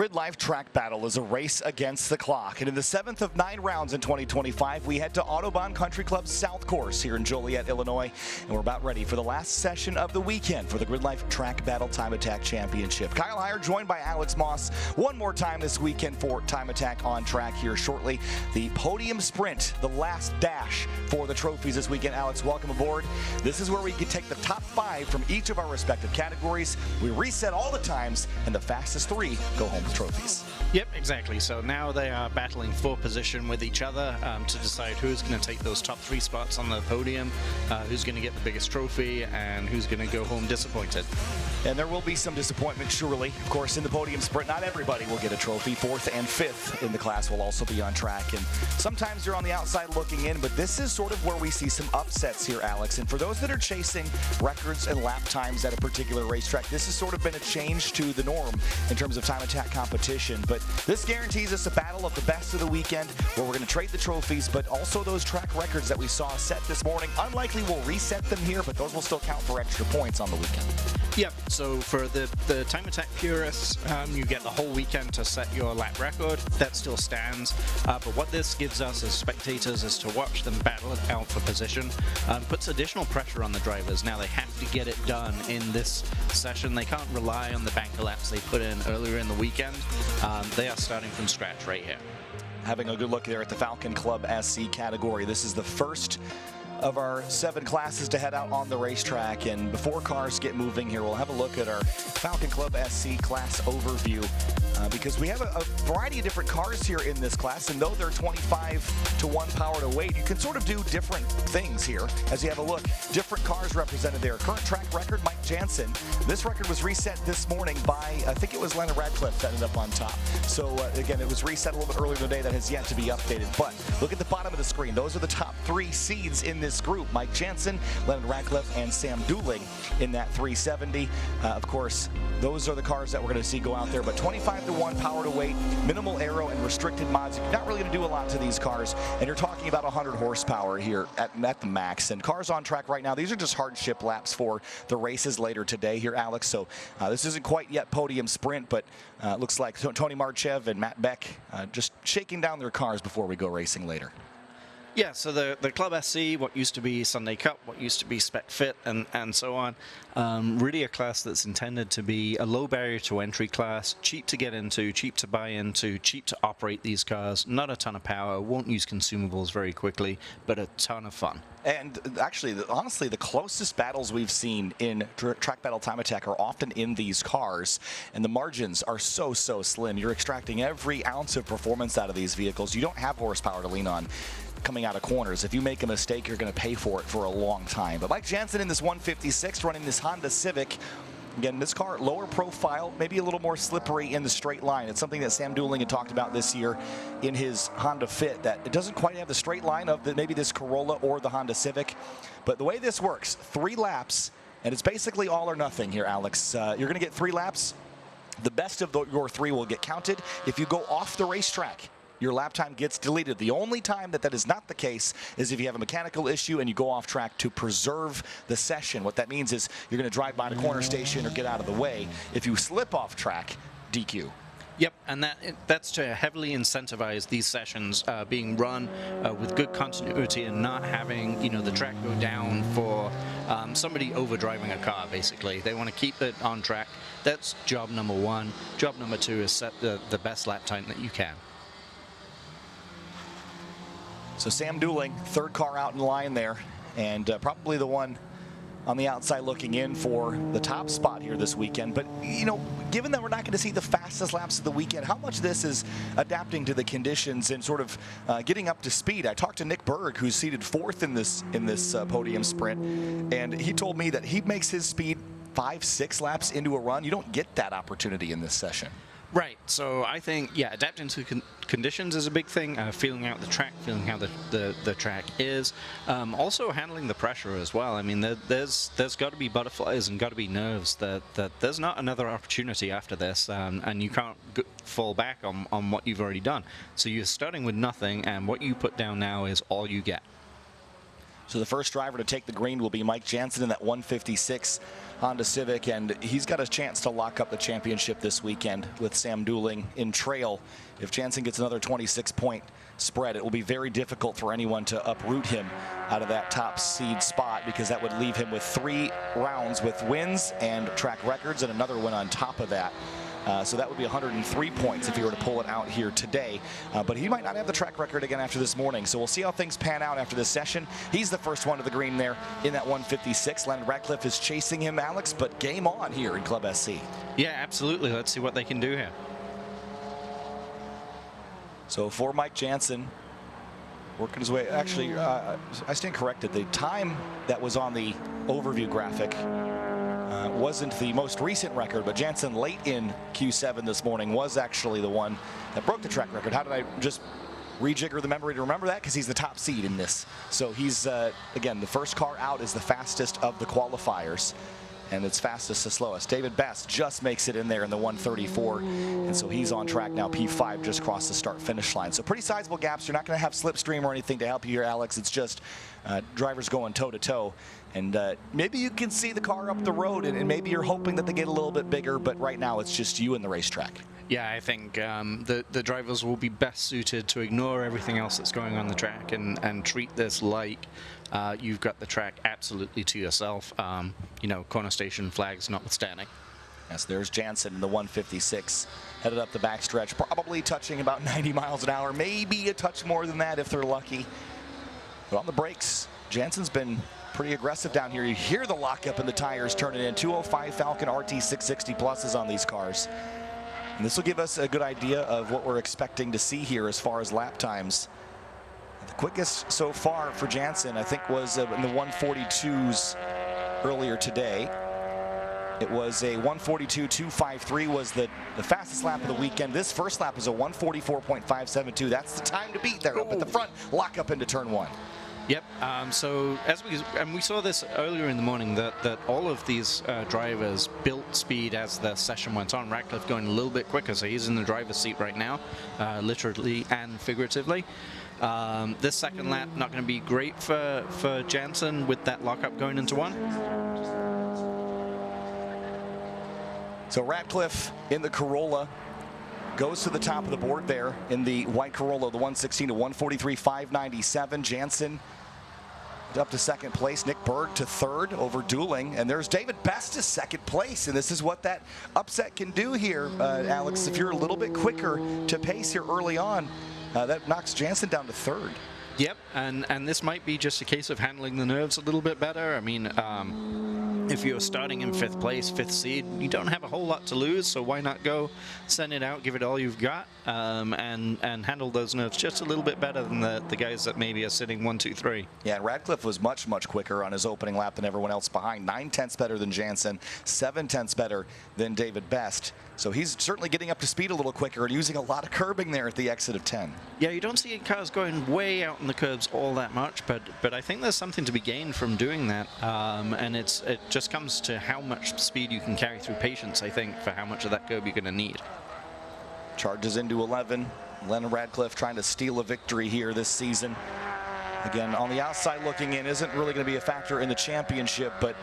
GRIDLIFE track battle is a race against the clock, and in the 7th of 9 rounds in 2025, we head to Audubon Country Club's South Course here in Joliet, Illinois, and we're about ready for the last session of the weekend for the GRIDLIFE Track Battle Time Attack Championship. Kyle Heyer joined by Alex Moss one more time this weekend for Time Attack on track here shortly. The Podium Sprint, the last dash for the trophies this weekend. Alex, welcome aboard. This is where we can take the top 5 from each of our respective categories. We reset all the times, and the fastest 3 go home with trophies. Yep, exactly. So now they are battling for position with each other to decide who's going to take those top 3 spots on the podium, who's going to get the biggest trophy, and who's going to go home disappointed. And there will be some disappointment, surely. Of course, in the Podium Sprint, not everybody will get a trophy. 4th and 5th in the class will also be on track. And sometimes you're on the outside looking in, but this is sort of where we see some upsets here, Alex. And for those that are chasing records and lap times at a particular racetrack, this has sort of been a change to the norm in terms of time attack competition. But this guarantees us a battle of the best of the weekend where we're going to trade the trophies, but also those track records that we saw set this morning. Unlikely we'll reset them here, but those will still count for extra points on the weekend. Yep, so for the time attack purists, you get the whole weekend to set your lap record. That still stands, but what this gives us as spectators is to watch them battle it out for position. Puts additional pressure on the drivers. Now they have to get it done in this session. They can't rely on the banker laps they put in earlier in the weekend. They are starting from scratch right here. Having a good look there at the Falcon Club SC category. This is the first of our 7 classes to head out on the racetrack, and before cars get moving here, we'll have a look at our Falcon Club SC class overview because we have a variety of different cars here in this class, and though they're 25-to-1 power to weight, you can sort of do different things here as you have a look. Different cars represented there. Current track record, Mike Jansen. This record was reset this morning by, I think it was Leonard Radcliffe that ended up on top. So again, it was reset a little bit earlier today. That has yet to be updated, but look at the bottom of the screen. Those are the top 3 seeds in this group. Mike Jansen, Leonard Radcliffe, and Sam Dooling in that 370. Of course, those are the cars that we're going to see go out there, but 25-to-1 power to weight, minimal aero, and restricted mods. You're not really going to do a lot to these cars, and you're talking about 100 horsepower here at the max. And cars on track right now, these are just hardship laps for the races later today here, Alex. So this isn't quite yet Podium Sprint, but looks like Tony Marchev and Matt Beck just shaking down their cars before we go racing later. Yeah, so the Club SC, what used to be Sunday Cup, what used to be Spec Fit, and so on, really a class that's intended to be a low barrier to entry class, cheap to get into, cheap to buy into, cheap to operate these cars, not a ton of power, won't use consumables very quickly, but a ton of fun. And actually, honestly, the closest battles we've seen in track battle time attack are often in these cars, and the margins are so slim. You're extracting every ounce of performance out of these vehicles. You don't have horsepower to lean on coming out of corners. If you make a mistake, you're going to pay for it for a long time. But Mike Jansen in this 156 running this Honda Civic. Again, this car, lower profile, maybe a little more slippery in the straight line. It's something that Sam Dooling had talked about this year in his Honda Fit, that it doesn't quite have the straight line of maybe this Corolla or the Honda Civic. But the way this works, 3 laps, and it's basically all or nothing here, Alex. You're going to get 3 laps. The best of your 3 will get counted. If you go off the racetrack, your lap time gets deleted. The only time that is not the case is if you have a mechanical issue and you go off track to preserve the session. What that means is you're going to drive by the corner station or get out of the way. If you slip off track, DQ. Yep, and that's to heavily incentivize these sessions being run with good continuity and not having the track go down for somebody overdriving a car. Basically, they want to keep it on track. That's job number 1. Job number 2 is set the best lap time that you can. So Sam Dooling, 3rd car out in line there, and probably the one on the outside looking in for the top spot here this weekend. But, given that we're not going to see the fastest laps of the weekend, how much of this is adapting to the conditions and sort of getting up to speed? I talked to Nick Berg, who's seated 4th in this Podium Sprint, and he told me that he makes his speed 5-6 laps into a run. You don't get that opportunity in this session. Right, so I think, yeah, adapting to conditions is a big thing, feeling out the track, feeling how the track is. Also handling the pressure as well. I mean, there's got to be butterflies and got to be nerves that there's not another opportunity after this, and you can't fall back on what you've already done. So you're starting with nothing, and what you put down now is all you get. So the first driver to take the green will be Mike Jansen in that 156 Honda Civic, and he's got a chance to lock up the championship this weekend with Sam Dooling in trail. If Jansen gets another 26-point spread, it will be very difficult for anyone to uproot him out of that top seed spot, because that would leave him with 3 rounds with wins and track records and another win on top of that. So that would be 103 points if he were to pull it out here today. But he might not have the track record again after this morning. So we'll see how things pan out after this session. He's the first one to the green there in that 156. Leonard Radcliffe is chasing him, Alex, but game on here in Club SC. Yeah, absolutely. Let's see what they can do here. So for Mike Jansen, working his way. Actually, I stand corrected. The time that was on the overview graphic wasn't the most recent record, but Jansen late in Q7 this morning was actually the one that broke the track record. How did I just rejigger the memory to remember that? Because he's the top seed in this. So he's, again, the first car out is the fastest of the qualifiers, and it's fastest to slowest. David Best just makes it in there in the 134, and so he's on track now. P5 just crossed the start-finish line. So pretty sizable gaps. You're not going to have slipstream or anything to help you here, Alex. It's just drivers going toe-to-toe. And maybe you can see the car up the road, and maybe you're hoping that they get a little bit bigger, but right now it's just you and the racetrack. Yeah, I think the drivers will be best suited to ignore everything else that's going on the track and treat this like you've got the track absolutely to yourself, you know, corner station flags notwithstanding. Yes, there's Jansen in the 156, headed up the backstretch, probably touching about 90 miles an hour, maybe a touch more than that if they're lucky. But on the brakes, Jansen's been pretty aggressive down here. You hear the lockup in the tires turning in. 205 Falcon RT 660 pluses on these cars. And this will give us a good idea of what we're expecting to see here as far as lap times. The quickest so far for Jansen, I think, was in the 142s earlier today. It was a 142.253 was the fastest lap of the weekend. This first lap was a 144.572. That's the time to beat there up at the front. Lock up into turn 1. Yep. So as we saw this earlier in the morning, that all of these drivers built speed as the session went on. Radcliffe going a little bit quicker, so he's in the driver's seat right now, literally and figuratively. This second lap not going to be great for Jansen with that lockup going into 1. So Radcliffe in the Corolla goes to the top of the board there in the white Corolla, the 116 to 143.597. Jansen up to second place. Nick Berg to third over Dooling. And there's David Best to second place. And this is what that upset can do here, Alex. If you're a little bit quicker to pace here early on, that knocks Jansen down to third. Yep, and this might be just a case of handling the nerves a little bit better. I mean, if you're starting in 5th place, 5th seed, you don't have a whole lot to lose, so why not go send it out, give it all you've got, and handle those nerves just a little bit better than the guys that maybe are sitting 1, 2, 3. Yeah, and Radcliffe was much quicker on his opening lap than everyone else behind. 9/10 better than Jansen, 7/10 better than David Best. So he's certainly getting up to speed a little quicker and using a lot of curbing there at the exit of 10. Yeah, you don't see cars going way out in the curbs all that much, but I think there's something to be gained from doing that, and it just comes to how much speed you can carry through patience, I think, for how much of that curb you're going to need. Charges into 11. Leonard Radcliffe trying to steal a victory here this season. Again, on the outside looking in, isn't really going to be a factor in the championship, but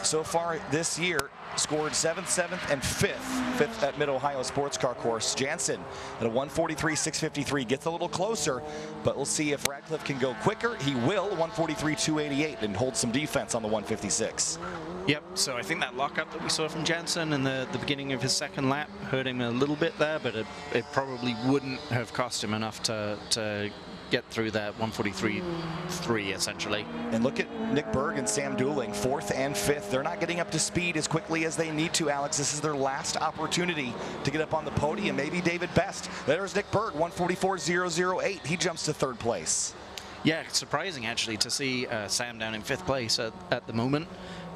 so far this year, scored 7th, 7th, and 5th at Mid-Ohio Sports Car Course. Jansen at a 143.653 gets a little closer, but we'll see if Radcliffe can go quicker. He will, 143.288, and hold some defense on the 156. Yep, so I think that lockup that we saw from Jansen in the beginning of his second lap hurt him a little bit there, but it probably wouldn't have cost him enough to get through that 143.3 essentially. And look at Nick Berg and Sam Dooling, 4th and 5th. They're not getting up to speed as quickly as they need to, Alex. This is their last opportunity to get up on the podium. Maybe David Best. There's Nick Berg, 144.008. He jumps to 3rd place. Yeah, it's surprising actually to see Sam down in 5th place at the moment.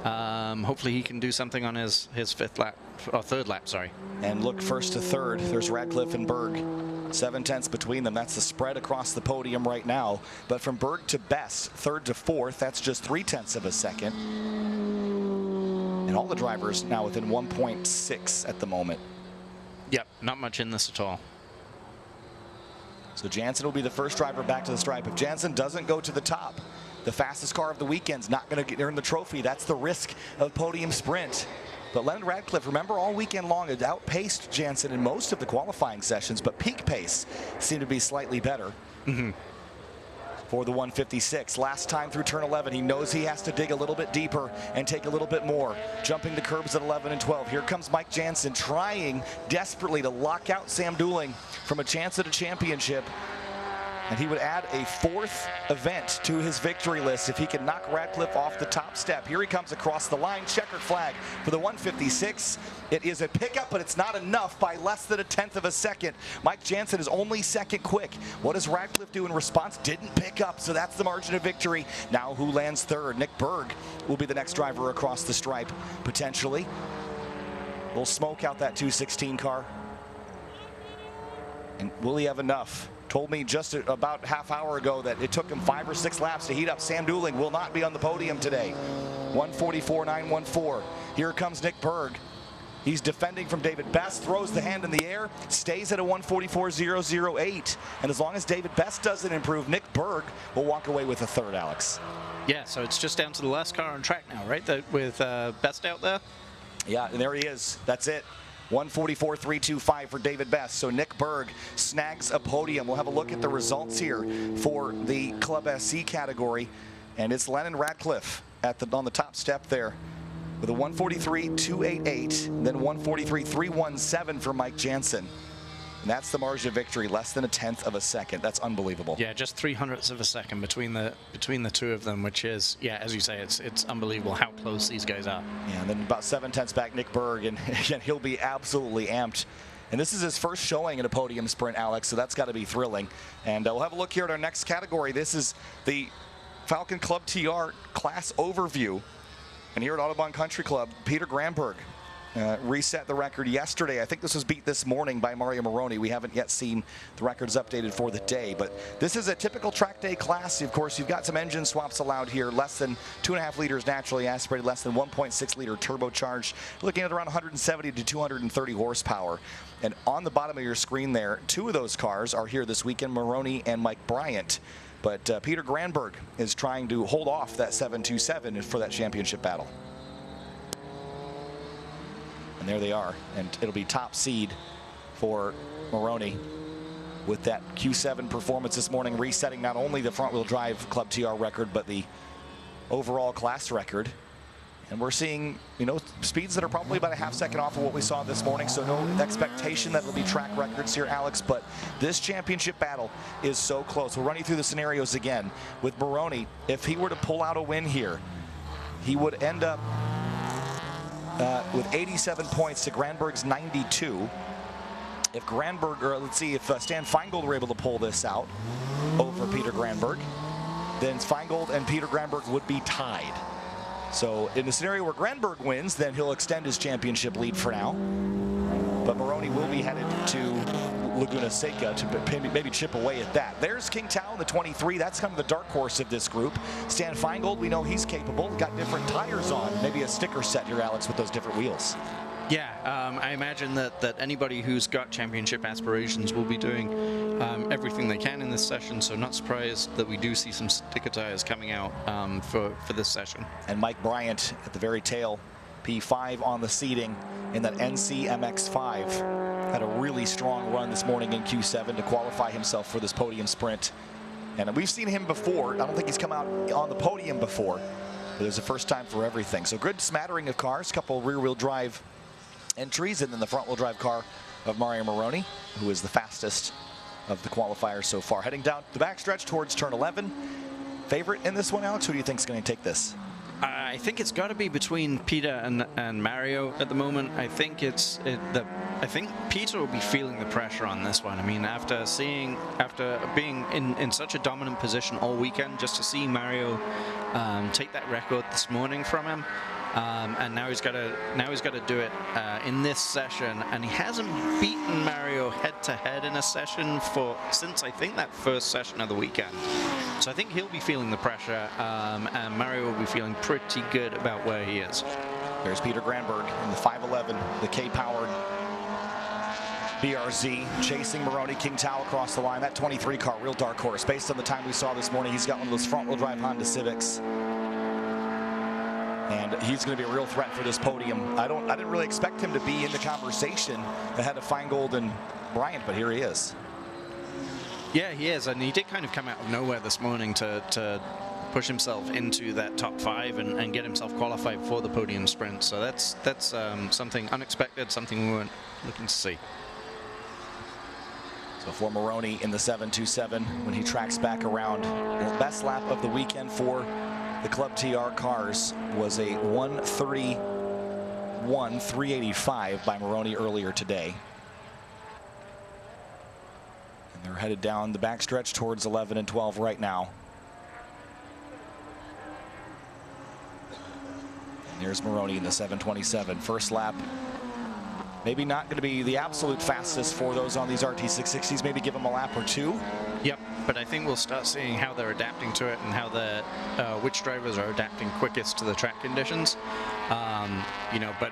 Hopefully he can do something on his 5th lap, or 3rd lap, sorry. And look 1st to 3rd. There's Radcliffe and Berg. 7/10 between them. That's the spread across the podium right now. But from Berg to Best, 3rd to 4th, that's just 0.3 of a second. And all the drivers now within 1.6 at the moment. Yep, not much in this at all. So Jansen will be the first driver back to the stripe. If Jansen doesn't go to the top, The fastest car of the weekend's not going to earn the trophy. That's the risk of Podium Sprint. But Leonard Radcliffe, remember, all weekend long, had outpaced Jansen in most of the qualifying sessions, but peak pace seemed to be slightly better. For the 156. Last time through turn 11, he knows he has to dig a little bit deeper and take a little bit more. Jumping the curbs at 11 and 12. Here comes Mike Jansen trying desperately to lock out Sam Dooling from a chance at a championship. And he would add a 4th event to his victory list if he can knock Radcliffe off the top step. Here he comes across the line. Checkered flag for the 156. It is a pickup, but it's not enough by less than 1/10 of a second. Mike Jansen is only second quick. What does Radcliffe do in response? Didn't pick up, so that's the margin of victory. Now who lands third? Nick Berg will be the next driver across the stripe, potentially. We'll smoke out that 216 car. And will he have enough? Told me just about half hour ago that it took him 5 or 6 laps to heat up. Sam Dooling will not be on the podium today. 144.914. Here comes Nick Berg. He's defending from David Best, throws the hand in the air, stays at a 144.008. And as long as David Best doesn't improve, Nick Berg will walk away with a 3rd, Alex. Yeah, so it's just down to the last car on track now, right? With Best out there? Yeah, and there he is. That's it. 144.325 for David Best. So Nick Berg snags a podium. We'll have a look at the results here for the Club SC category. And it's Lennon Radcliffe on the top step there with a 143.288, then 143.317 for Mike Jansen. And that's the margin of victory, less than 1/10 of a second. That's unbelievable. Yeah, just 0.03 of a second between the two of them, which is, yeah, as you say, it's unbelievable how close these guys are. Yeah, and then about 7/10 back Nick Berg, and again, he'll be absolutely amped. And this is his first showing in a podium sprint, Alex, so that's got to be thrilling. And we'll have a look here at our next category. This is the Falcon Club TR class overview. And here at Audubon Country Club, Peter Granberg reset the record yesterday. I think this was beat this morning by Mario Moroni. We haven't yet seen the records updated for the day, but this is a typical track day class. Of course, you've got some engine swaps allowed here, less than 2.5 liters naturally aspirated, less than 1.6 liter turbocharged, looking at around 170 to 230 horsepower. And on the bottom of your screen there, 2 of those cars are here this weekend, Moroni and Mike Bryant. But Peter Granberg is trying to hold off that 727 for that championship battle. And there they are, and it'll be top seed for Moroni with that Q7 performance this morning, resetting not only the front-wheel drive Club TR record, but the overall class record. And we're seeing, you know, speeds that are probably about a half second off of what we saw this morning, so no expectation that it'll be track records here, Alex, but this championship battle is so close. We'll run you through the scenarios again. With Moroni, if he were to pull out a win here, he would end up with 87 points to Granberg's 92. If Granberg, or let's see, if Stan Feingold were able to pull this out over Peter Granberg, then Feingold and Peter Granberg would be tied. So in the scenario where Granberg wins, then he'll extend his championship lead for now. But Moroni will be headed to Laguna Seca to maybe chip away at that. There's King Tao in the 23. That's kind of the dark horse of this group. Stan Feingold, we know he's capable. Got different tires on. Maybe a sticker set here, Alex, with those different wheels. Yeah, I imagine that anybody who's got championship aspirations will be doing everything they can in this session, so not surprised that we do see some sticker tires coming out for this session. And Mike Bryant at the very tail, P5 on the seating in that NC MX5. Had a really strong run this morning in Q7 to qualify himself for this podium sprint. And we've seen him before. I don't think he's come out on the podium before, but there's a first time for everything. So good smattering of cars, couple rear-wheel drive entries, and then the front-wheel drive car of Mario Moroni, who is the fastest of the qualifiers so far. Heading down the backstretch towards turn 11. Favorite in this one, Alex? Who do you think is going to take this? I think it's got to be between Peter and Mario at the moment. I think I think Peter will be feeling the pressure on this one. I mean, after being in such a dominant position all weekend, just to see Mario take that record this morning from him, and now he's got to do it in this session, and he hasn't beaten Mario head-to-head in a session since I think that first session of the weekend. So I think he'll be feeling the pressure, and Mario will be feeling pretty good about where he is. There's Peter Granberg in the 511, the K-powered BRZ chasing Maroney, King Tao across the line. That 23 car, real dark horse. Based on the time we saw this morning, he's got one of those front-wheel drive Honda Civics. And he's going to be a real threat for this podium. I didn't really expect him to be in the conversation ahead of Feingold and Bryant, but here he is. Yeah, he is, and he did kind of come out of nowhere this morning to push himself into that top 5 and get himself qualified for the podium sprint. So that's something unexpected, something we weren't looking to see. So for Maroney in the 727, when he tracks back around, the best lap of the weekend for the Club TR cars was a 1:31.385 by Maroney earlier today. And they're headed down the backstretch towards 11 and 12 right now. And here's Maroney in the 727. First lap, maybe not going to be the absolute fastest for those on these RT660s. Maybe give them a lap or two. Yep, but I think we'll start seeing how they're adapting to it and how which drivers are adapting quickest to the track conditions. You know, but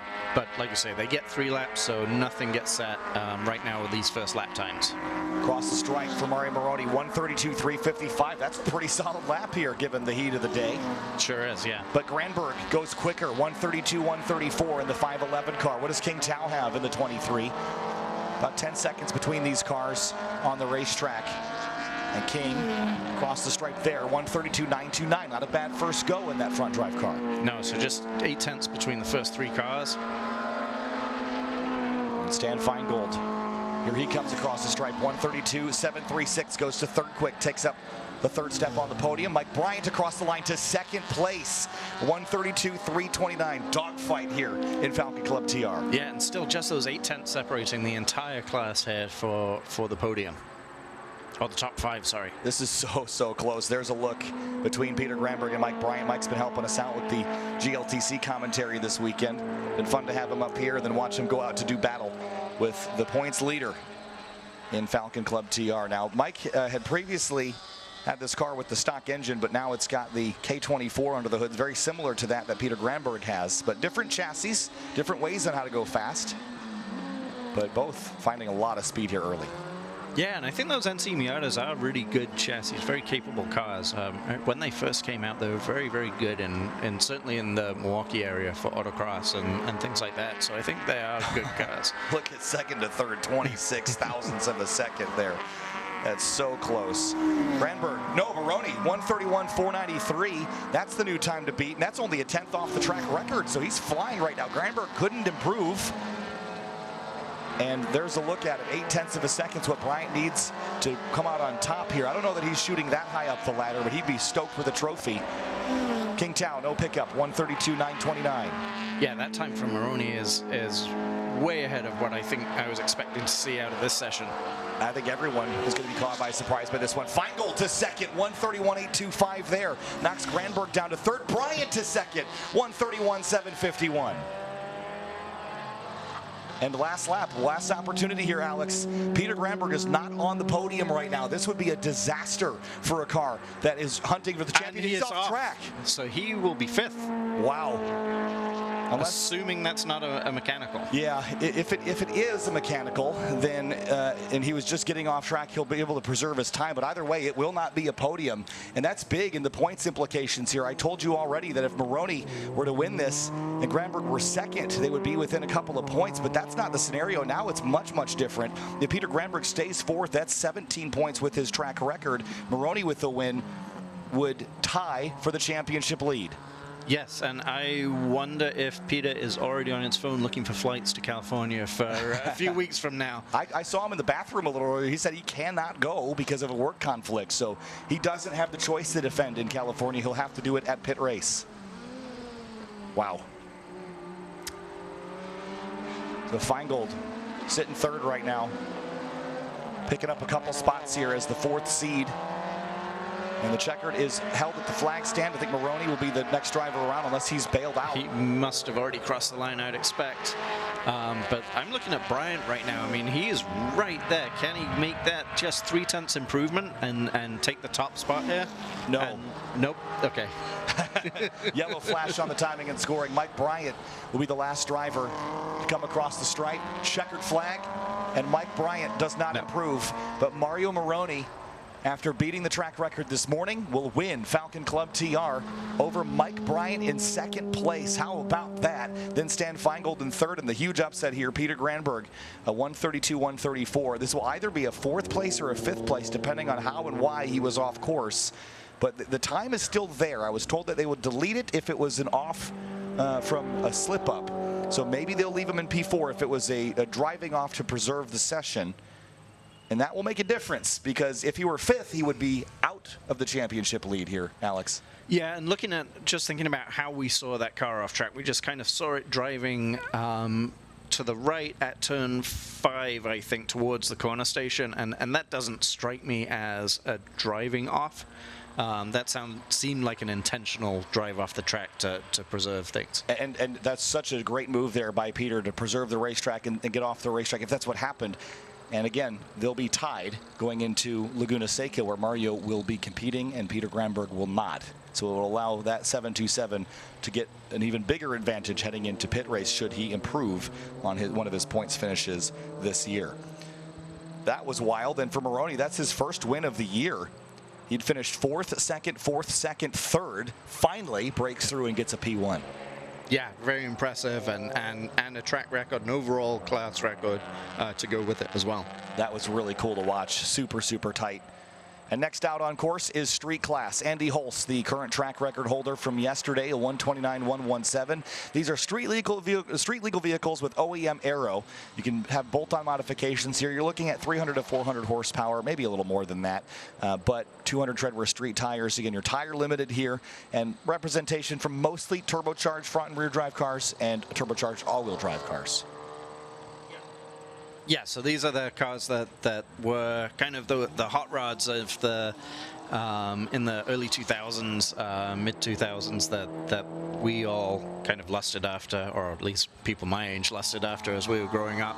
like you say, they get 3 laps, so nothing gets set right now with these first lap times. Across the stripe for Mario Maroney, 1:32.355. That's a pretty solid lap here, given the heat of the day. Sure is, yeah. But Granberg goes quicker, 1:32.134 in the 511 car. What does King Tao have in the 23? About 10 seconds between these cars on the racetrack. And King across the stripe there, 1:32.929. Not a bad first go in that front drive car. No, so just 8 tenths between the first 3 cars. And Stan Feingold, here he comes across the stripe, 1:32.736, goes to third quick, takes up the third step on the podium. Mike Bryant across the line to second place, 1:32.329. Dogfight here in Falcon Club TR. Yeah, and still just those 8 tenths separating the entire class here for the podium. Or the top 5, sorry. This is so close. There's a look between Peter Granberg and Mike Bryant. Mike's been helping us out with the GLTC commentary this weekend. Been fun to have him up here and then watch him go out to do battle with the points leader in Falcon Club TR. Now, Mike had previously had this car with the stock engine, but now it's got the K24 under the hood, very similar to that Peter Granberg has, but different chassis, different ways on how to go fast, but both finding a lot of speed here early. Yeah, and I think those NC Miatas are really good chassis, very capable cars. When they first came out, they were very good, and certainly in the Milwaukee area for autocross and things like that. So I think they are good cars. Look at second to third, 26 thousandths of a second there. That's so close. Granberg, no, Maroney, 1:31.493. That's the new time to beat, and that's only a 10th off the track record, so he's flying right now. Granberg couldn't improve. And there's a look at it, 8 tenths of a second is what Bryant needs to come out on top here. I don't know that he's shooting that high up the ladder, but he'd be stoked with a trophy. King Tao, no pickup, 1:32.929. Yeah, that time from Maroney is way ahead of what I think I was expecting to see out of this session. I think everyone is going to be caught by surprise by this one. Feingold to second, 1:31.825 there. Knocks Granberg down to third. Bryant to second, 1:31.751. And last lap, last opportunity here, Alex. Peter Granberg is not on the podium right now. This would be a disaster for a car that is hunting for the championship. He's off track. So he will be 5th. Wow. Assuming that's not a mechanical. Yeah, if it is a mechanical, then and he was just getting off track, he'll be able to preserve his time. But either way, it will not be a podium, and that's big in the points implications here. I told you already that if Maroney were to win this and Granberg were second, they would be within a couple of points. But that's not the scenario. Now it's much different. If Peter Granberg stays 4th, that's 17 points with his track record. Maroney with the win would tie for the championship lead. Yes, and I wonder if Peter is already on his phone looking for flights to California for a few weeks from now. I saw him in the bathroom a little earlier. He said he cannot go because of a work conflict, so he doesn't have the choice to defend in California. He'll have to do it at pit race. Wow. So Feingold sitting 3rd right now, picking up a couple spots here as the 4th seed. And the checkered is held at the flag stand. I think Maroney will be the next driver around unless he's bailed out. He must have already crossed the line, I'd expect. But I'm looking at Bryant right now. I mean, he is right there. Can he make that just 3 tenths improvement and take the top spot here? No. Nope. Okay. Yellow flash on the timing and scoring. Mike Bryant will be the last driver to come across the stripe. Checkered flag, and Mike Bryant does not improve. But Mario Moroni, after beating the track record this morning, will win Falcon Club TR over Mike Bryant in second place. How about that? Then Stan Feingold in third, and the huge upset here, Peter Granberg, a 132-134. This will either be a fourth place or a fifth place, depending on how and why he was off course. But the time is still there. I was told that they would delete it if it was an off from a slip-up. So maybe they'll leave him in P4 if it was a driving off to preserve the session. And that will make a difference, because if he were fifth, he would be out of the championship lead here, Alex. Yeah, and just thinking about how we saw that car off track, we just kind of saw it driving to the right at turn 5, I think, towards the corner station, and that doesn't strike me as a driving off. That seemed like an intentional drive off the track to preserve things. And that's such a great move there by Peter to preserve the racetrack and get off the racetrack if that's what happened. And again, they'll be tied going into Laguna Seca, where Mario will be competing and Peter Granberg will not. So it will allow that 727 to get an even bigger advantage heading into pit race should he improve on one of his points finishes this year. That was wild. And for Moroni, that's his first win of the year. He'd finished fourth, second, third. Finally breaks through and gets a P1. Yeah, very impressive, and a track record, an overall class record to go with it as well. That was really cool to watch. Super, super tight. And next out on course is street class. Andy Holst, the current track record holder from yesterday, a 129.117. These are street legal vehicles with OEM aero. You can have bolt-on modifications here. You're looking at 300 to 400 horsepower, maybe a little more than that, but 200 treadwear street tires. Again, you're tire limited here, and representation from mostly turbocharged front and rear drive cars and turbocharged all-wheel drive cars. Yeah, so these are the cars that were kind of the hot rods of the in the early 2000s, mid 2000s that we all kind of lusted after, or at least people my age lusted after as we were growing up.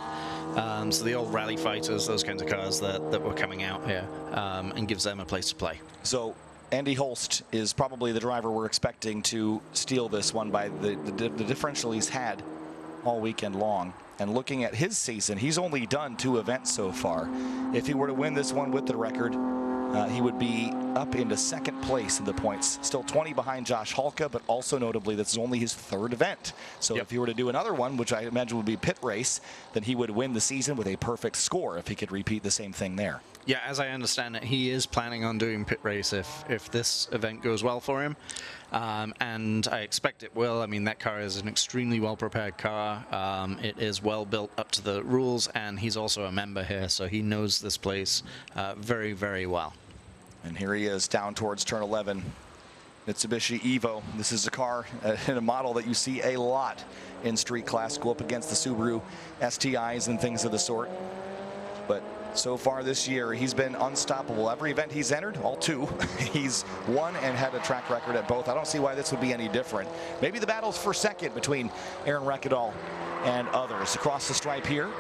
So the old rally fighters, those kinds of cars that were coming out here, and gives them a place to play. So Andy Holst is probably the driver we're expecting to steal this one by the differential he's had all weekend long. And looking at his season, he's only done 2 events so far. If he were to win this one with the record, he would be up into second place in the points. Still 20 behind Josh Halka, but also notably this is only his 3rd event. So if he were to do another one, which I imagine would be pit race, then he would win the season with a perfect score if he could repeat the same thing there. Yeah, as I understand it, he is planning on doing pit race if this event goes well for him. And I expect it will. I mean, that car is an extremely well-prepared car. It is well built up to the rules, and he's also a member here, so he knows this place very, very well. And here he is down towards turn 11. Mitsubishi Evo. This is a car and a model that you see a lot in street class go up against the Subaru STIs and things of the sort. But so far this year, he's been unstoppable. Every event he's entered, all 2, he's won and had a track record at both. I don't see why this would be any different. Maybe the battle's for second between Aaron Rekadal and others. Across the stripe here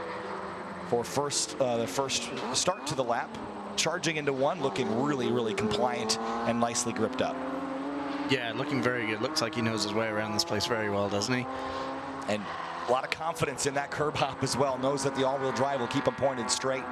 for the first start to the lap. Charging into 1, looking really, really compliant and nicely gripped up. Yeah, looking very good. Looks like he knows his way around this place very well, doesn't he? And a lot of confidence in that curb hop as well. Knows that the all-wheel drive will keep him pointed straight.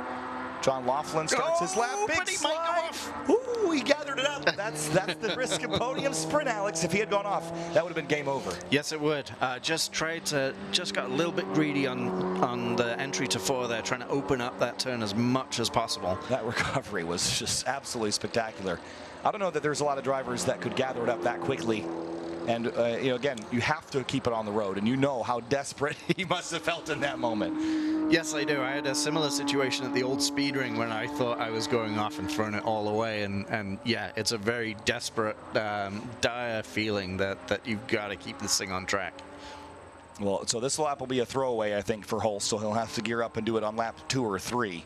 John Laughlin starts his lap. Big slide. Might go off. Ooh, he gathered it up. That's the risk of podium sprint, Alex. If he had gone off, that would have been game over. Yes, it would. Just got a little bit greedy on the entry to 4 there, trying to open up that turn as much as possible. That recovery was just absolutely spectacular. I don't know that there's a lot of drivers that could gather it up that quickly. And, you know, again, you have to keep it on the road, and you know how desperate he must have felt in that moment. Yes, I do. I had a similar situation at the old speed ring when I thought I was going off and throwing it all away. And yeah, it's a very desperate, dire feeling that you've got to keep this thing on track. Well, so this lap will be a throwaway, I think, for Holst, so he'll have to gear up and do it on lap 2 or 3.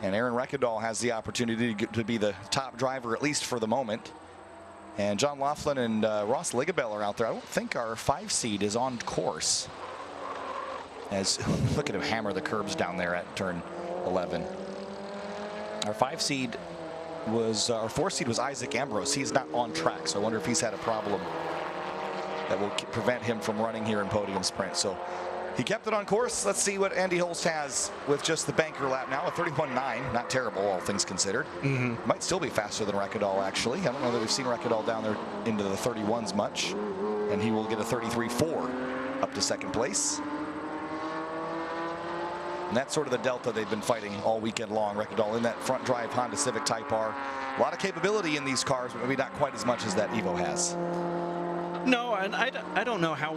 And Aaron Rekadal has the opportunity to be the top driver, at least for the moment. And John Laughlin and Ross Ligabell are out there. I don't think our 5 seed is on course. As look at him hammer the curbs down there at turn 11. Our 5 seed was, our 4th seed was Isaac Ambrose. He's not on track, so I wonder if he's had a problem that will prevent him from running here in Podium Sprint. So he kept it on course. Let's see what Andy Holst has with just the banker lap now, a 31.9. Not terrible, all things considered. Might still be faster than Rekadal, actually. I don't know that we've seen Rekadal down there into the 31s much. And he will get a 33.4 up to 2nd place. And that's sort of the delta they've been fighting all weekend long. Rekadal in that front drive Honda Civic Type R. A lot of capability in these cars, but maybe not quite as much as that Evo has. No, and I don't know how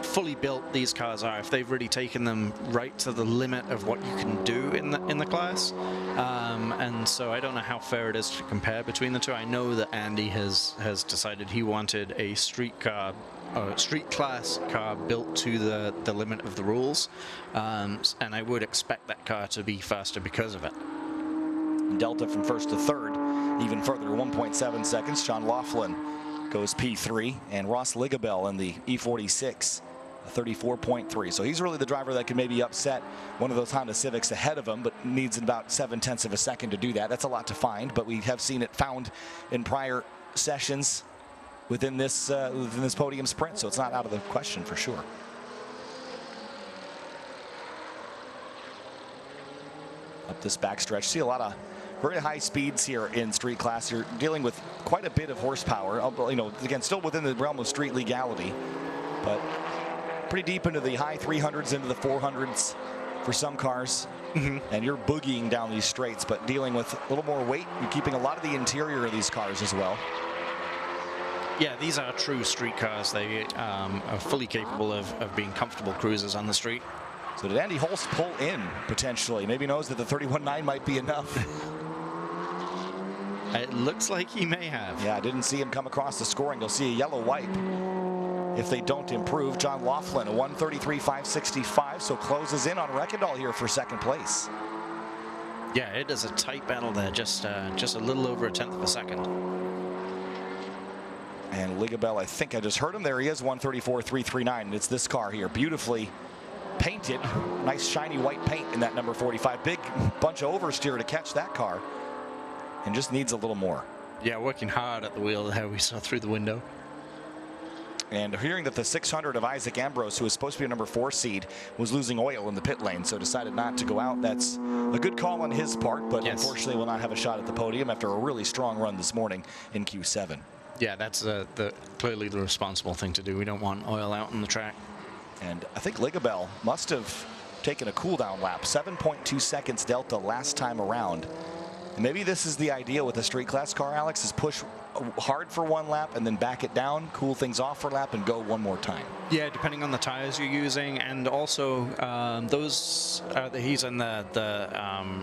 fully built these cars are, if they've really taken them right to the limit of what you can do in the class. And so I don't know how fair it is to compare between the two. I know that Andy has decided he wanted a street class car built to the limit of the rules, and I would expect that car to be faster because of it. Delta from 1st to 3rd, even further, 1.7 seconds. John Laughlin goes P3, and Ross Ligabell in the E46, 34.3. So he's really the driver that can maybe upset one of those Honda Civics ahead of him, but needs about 0.7 of a second to do that. That's a lot to find, but we have seen it found in prior sessions within this Podium Sprint, so it's not out of the question for sure. Up this backstretch, see a lot of very high speeds here in street class. You're dealing with quite a bit of horsepower. You know, again, still within the realm of street legality, but pretty deep into the high 300s, into the 400s for some cars. And you're boogieing down these straights, but dealing with a little more weight. You're keeping a lot of the interior of these cars as well. Yeah, these are true street cars. They are fully capable of being comfortable cruisers on the street. So did Andy Holst pull in potentially? Maybe knows that the 31.9 might be enough. It looks like he may have. Yeah, I didn't see him come across the scoring. You'll see a yellow wipe if they don't improve. John Laughlin, a 133.565, so closes in on Rekadal here for 2nd place. Yeah, it is a tight battle there, just a little over 1/10 of a second. And Ligabell, I think I just heard him. There he is, 134.339. It's this car here, beautifully painted. Nice shiny white paint in that number 45. Big bunch of oversteer to catch that car, and just needs a little more. Yeah, working hard at the wheel there, we saw through the window. And hearing that the 600 of Isaac Ambrose, who was supposed to be a number 4 seed, was losing oil in the pit lane, so decided not to go out. That's a good call on his part, but yes, unfortunately will not have a shot at the podium after a really strong run this morning in Q7. Yeah, that's clearly the responsible thing to do. We don't want oil out on the track. And I think Ligabell must have taken a cool down lap, 7.2 seconds delta last time around. And maybe this is the idea with a street class car, Alex, is push hard for 1 lap and then back it down, cool things off for a lap, and go 1 more time. Yeah, depending on the tires you're using, and also those he's in the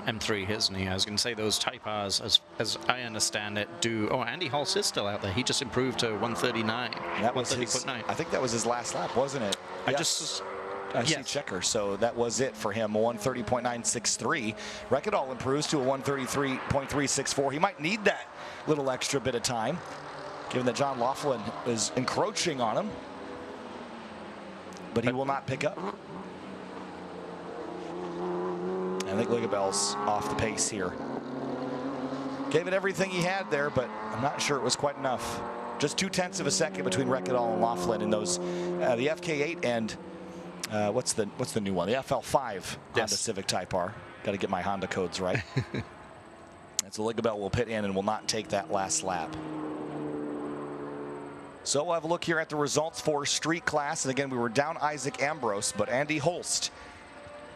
M3, isn't he? I was going to say those Type R's, as I understand it, do. Oh, Andy Holst is still out there. He just improved to 139. That was his, I think that was his last lap, wasn't it? I see checker, so that was it for him, 130.963. Rekadal improves to a 133.364. He might need that little extra bit of time, given that John Laughlin is encroaching on him, but he will not pick up. I think Ligabell's off the pace here. Gave it everything he had there, but I'm not sure it was quite enough. Just 0.2 of a second between Rekadal and Laughlin in those, the FK8 and what's the new one? The FL5 Honda Civic Type R. Got to get my Honda codes right. And so Ligabell will pit in and will not take that last lap. So we'll have a look here at the results for street class. And again, we were down Isaac Ambrose, but Andy Holst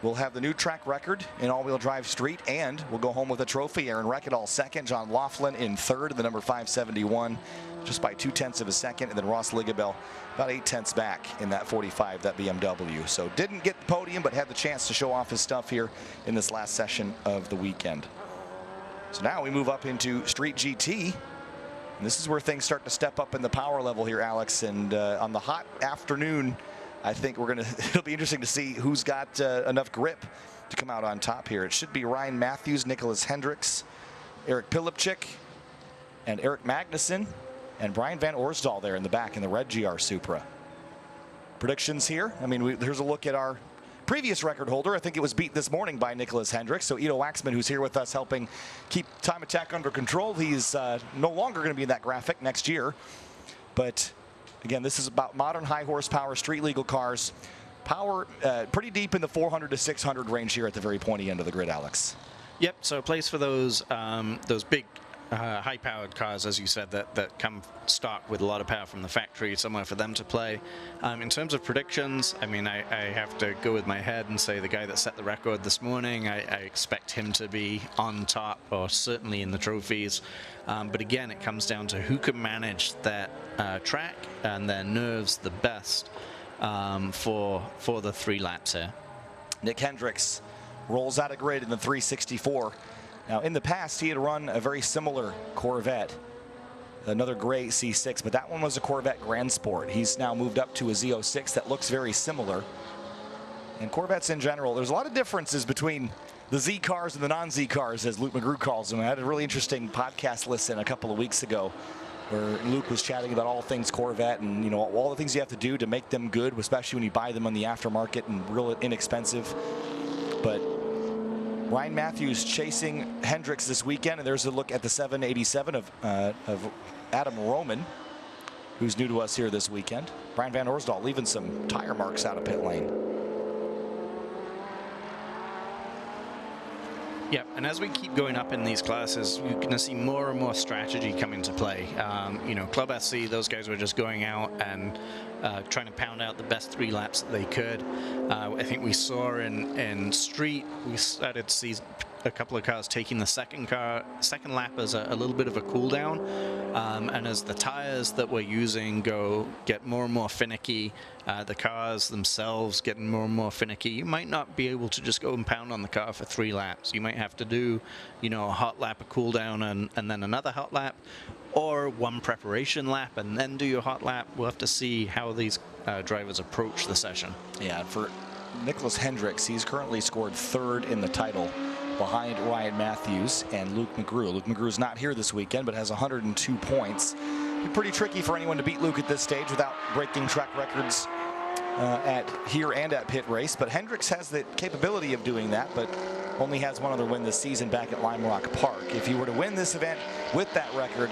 will have the new track record in all-wheel drive street, and we'll go home with a trophy. Aaron Rekadal 2nd, John Laughlin in 3rd, the number 571, just by 0.2 of a second, and then Ross Ligabell about 0.8 back in that 45, that BMW. So didn't get the podium, but had the chance to show off his stuff here in this last session of the weekend. So now we move up into Street GT. And this is where things start to step up in the power level here, Alex. And on the hot afternoon, I think it'll be interesting to see who's got enough grip to come out on top here. It should be Ryan Matthews, Nicholas Hendricks, Eric Pilipchik, and Eric Magnussen, and Brian Van Orsdal there in the back in the red GR Supra. Predictions here. I mean, here's a look at our previous record holder. I think it was beat this morning by Nicholas Hendricks. So Ido Waxman, who's here with us helping keep time attack under control, he's no longer going to be in that graphic next year. But again, this is about modern high horsepower street legal cars. Power pretty deep in the 400 to 600 range here at the very pointy end of the grid, Alex. Yep, so a place for those big high-powered cars, as you said, that come stock with a lot of power from the factory, somewhere for them to play. In terms of predictions, I mean, I have to go with my head and say the guy that set the record this morning, I expect him to be on top or certainly in the trophies. But again, it comes down to who can manage that track and their nerves the best for the 3 laps here. Nick Hendricks rolls out of grid in the 364. Now, in the past, he had run a very similar Corvette, another gray C6, but that one was a Corvette Grand Sport. He's now moved up to a Z06 that looks very similar. And Corvettes in general, there's a lot of differences between the Z cars and the non-Z cars, as Luke McGrew calls them. I had a really interesting podcast listen a couple of weeks ago where Luke was chatting about all things Corvette and, you know, all the things you have to do to make them good, especially when you buy them on the aftermarket and real inexpensive. But Ryan Matthews chasing Hendricks this weekend, and there's a look at the 787 of Adam Roman, who's new to us here this weekend. Brian Van Orsdal leaving some tire marks out of pit lane. Yeah, and as we keep going up in these classes, you're going to see more and more strategy come into play. You know, Club SC, those guys were just going out and trying to pound out the best 3 laps that they could. I think we saw in street, we started to see a couple of cars taking the second lap as a little bit of a cool down, and as the tires that we're using get more and more finicky, the cars themselves getting more and more finicky, you might not be able to just go and pound on the car for 3 laps. You might have to do, you know, a hot lap, a cool down, and then another hot lap, or one preparation lap and then do your hot lap. We'll have to see how these drivers approach the session. Yeah, for Nicholas Hendricks, he's currently scored 3rd in the title, behind Ryan Matthews and Luke McGrew. Luke McGrew's not here this weekend, but has 102 points. Be pretty tricky for anyone to beat Luke at this stage without breaking track records at here and at pit race. But Hendricks has the capability of doing that, but only has one other win this season back at Lime Rock Park. If he were to win this event with that record,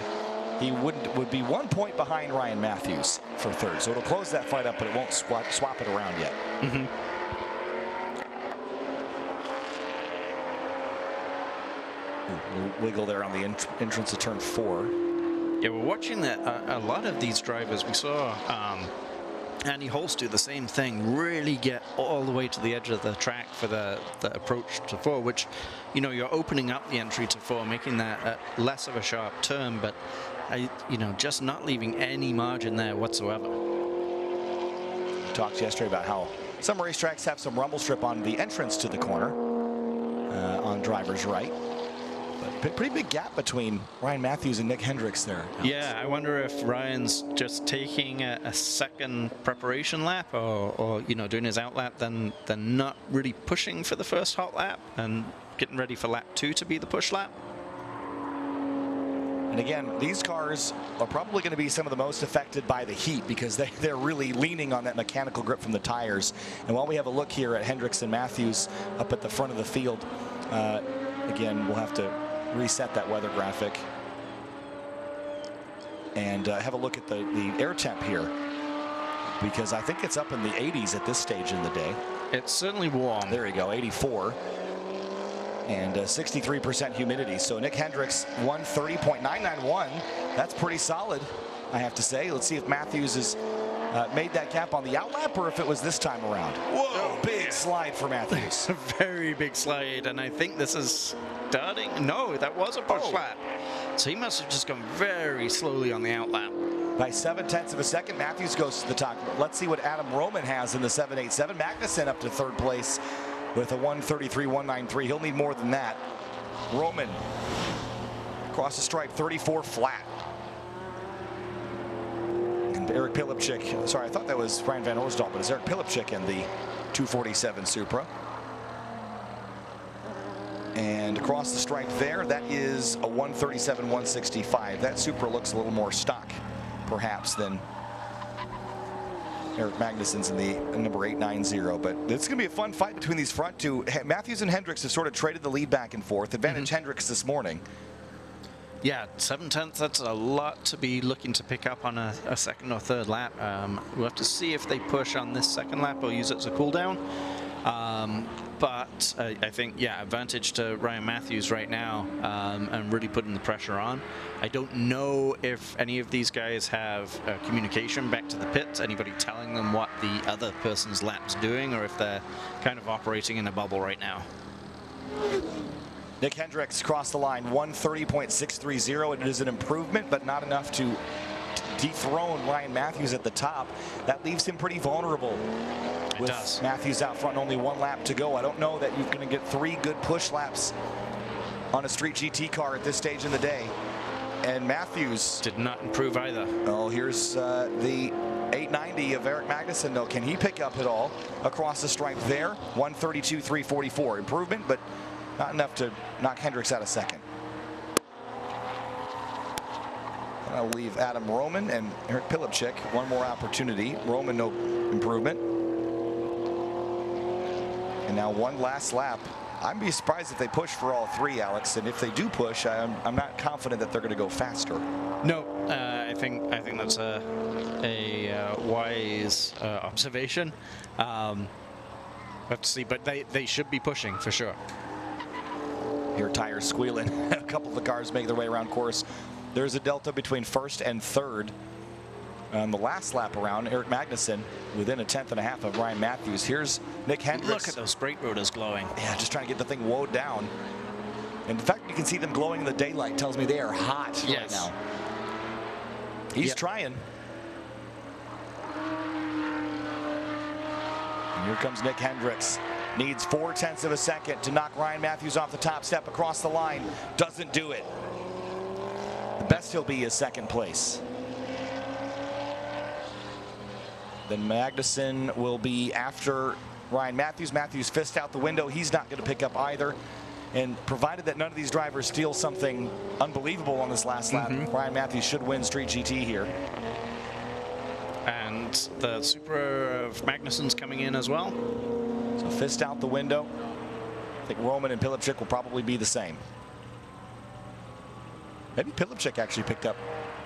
he would be 1 point behind Ryan Matthews for 3rd. So it'll close that fight up, but it won't swap it around yet. Mm-hmm. Wiggle there on the entrance to turn 4. Yeah, we're watching that a lot of these drivers. We saw Andy Holst do the same thing, really get all the way to the edge of the track for the approach to 4, which, you know, you're opening up the entry to 4, making that less of a sharp turn, but you know, just not leaving any margin there whatsoever. We talked yesterday about how some racetracks have some rumble strip on the entrance to the corner on driver's right. But pretty big gap between Ryan Matthews and Nick Hendricks there. Yeah, I wonder if Ryan's just taking a second preparation lap, or you know, doing his out lap, then not really pushing for the first hot lap and getting ready for lap 2 to be the push lap. And again, these cars are probably going to be some of the most affected by the heat because they're really leaning on that mechanical grip from the tires. And while we have a look here at Hendricks and Matthews up at the front of the field, again, we'll have to reset that weather graphic and have a look at the air temp here, because I think it's up in the 80s at this stage in the day. It's certainly warm. There you go, 84 and 63% humidity. So Nick Hendricks 130.991. That's pretty solid, I have to say. Let's see if Matthews has made that gap on the outlap or if it was this time around. Whoa, big slide for Matthews. A very big slide, and I think this is starting. No, that was a push lap. So he must have just gone very slowly on the outlap. By 0.7 of a second, Matthews goes to the top. Let's see what Adam Roman has in the 787. Magnussen up to 3rd place with a 133.193. He'll need more than that. Roman across the stripe, 34 flat. And Eric Pilipczyk, sorry, I thought that was Brian Van Orsdal, but it's Eric Pilipczyk in the 247 Supra. And across the stripe there, that is a 137.165. That Supra looks a little more stock, perhaps, than Eric Magnussen's in the number 890, but it's going to be a fun fight between these front two. Matthews and Hendricks have sort of traded the lead back and forth. Advantage Hendricks this morning. Yeah, 7/10, that's a lot to be looking to pick up on a second or third lap. We'll have to see if they push on this second lap or use it as a cool down. But I think, yeah, advantage to Ryan Matthews right now, and really putting the pressure on. I don't know if any of these guys have communication back to the pits, anybody telling them what the other person's lap's doing, or if they're kind of operating in a bubble right now. Nick Hendricks crossed the line, 1:30.630. It is an improvement, but not enough to dethrone Ryan Matthews at the top. That leaves him pretty vulnerable. With Matthews out front, only one lap to go. I don't know that you're going to get 3 good push laps on a street GT car at this stage in the day. And Matthews did not improve either. Oh, here's the 890 of Eric Magnussen, though. Can he pick up it all across the stripe there? 1:32.344. Improvement, but not enough to knock Hendricks out of second. I'll leave Adam Roman and Eric Pilipczyk one more opportunity. Roman, no improvement. And now one last lap. I'd be surprised if they push for all 3, Alex. And if they do push, I'm not confident that they're going to go faster. No, I think that's a wise observation. We'll have to see, but they should be pushing for sure. Here, tires squealing. A couple of the cars make their way around course. There's a delta between first and third. On the last lap around, Eric Magnussen within 1/10.5 of Ryan Matthews. Here's Nick Hendricks. Look at those brake rotors glowing. Yeah, just trying to get the thing woed down. And the fact you can see them glowing in the daylight tells me they are hot right now. He's trying. And here comes Nick Hendricks. Needs 0.4 of a second to knock Ryan Matthews off the top step across the line. Doesn't do it. The best he'll be is second place. Then Magnussen will be after Ryan Matthews. Matthews fist out the window. He's not going to pick up either. And provided that none of these drivers steal something unbelievable on this last lap, Ryan Matthews should win Street GT here. And the Supra of Magnussen's coming in as well. So fist out the window. I think Roman and Pilipczyk will probably be the same. Maybe Pilipczyk actually picked up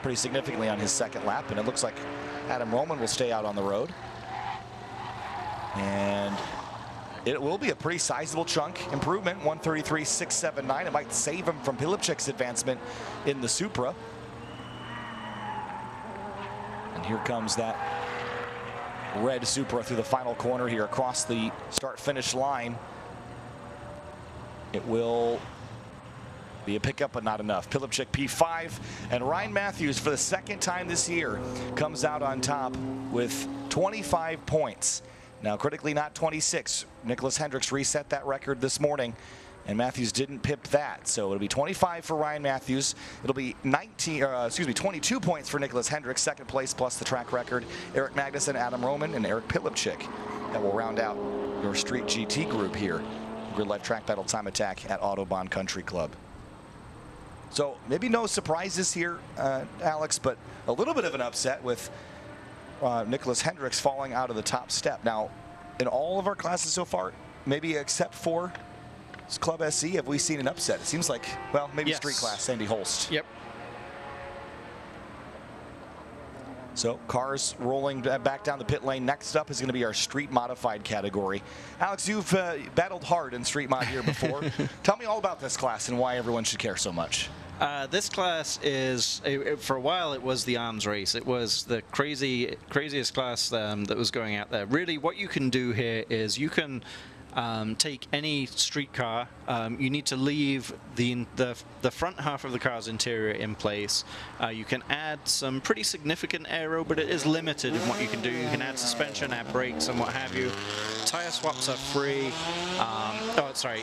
pretty significantly on his second lap, and it looks like Adam Roman will stay out on the road. And it will be a pretty sizable chunk improvement, 1:33.679. It might save him from Pilipczyk's advancement in the Supra. And here comes that red Supra through the final corner here across the start-finish line. It will be a pickup, but not enough. Pilipczyk P5, and Ryan Matthews, for the second time this year, comes out on top with 25 points. Now, critically, not 26. Nicholas Hendricks reset that record this morning, and Matthews didn't pip that. So it'll be 25 for Ryan Matthews. It'll be 22 points for Nicholas Hendricks, second place plus the track record. Eric Magnussen, Adam Roman, and Eric Pilipczyk. That will round out your Street GT group here. GRIDLIFE Track Battle Time Attack at Autobahn Country Club. So maybe no surprises here, Alex, but a little bit of an upset with Nicholas Hendricks falling out of the top step. Now, in all of our classes so far, maybe except for Club SC, have we seen an upset? It seems like, well, maybe street class, Sandy Holst. Yep. So cars rolling back down the pit lane. Next up is going to be our street modified category. Alex, you've battled hard in street mod here before. Tell me all about this class and why everyone should care so much. This class is, for a while, it was the arms race. It was the craziest class that was going out there. Really, what you can do here is you can take any street car. You need to leave the front half of the car's interior in place. You can add some pretty significant aero, but it is limited in what you can do. You can add suspension, add brakes, and what have you. Tire swaps are free.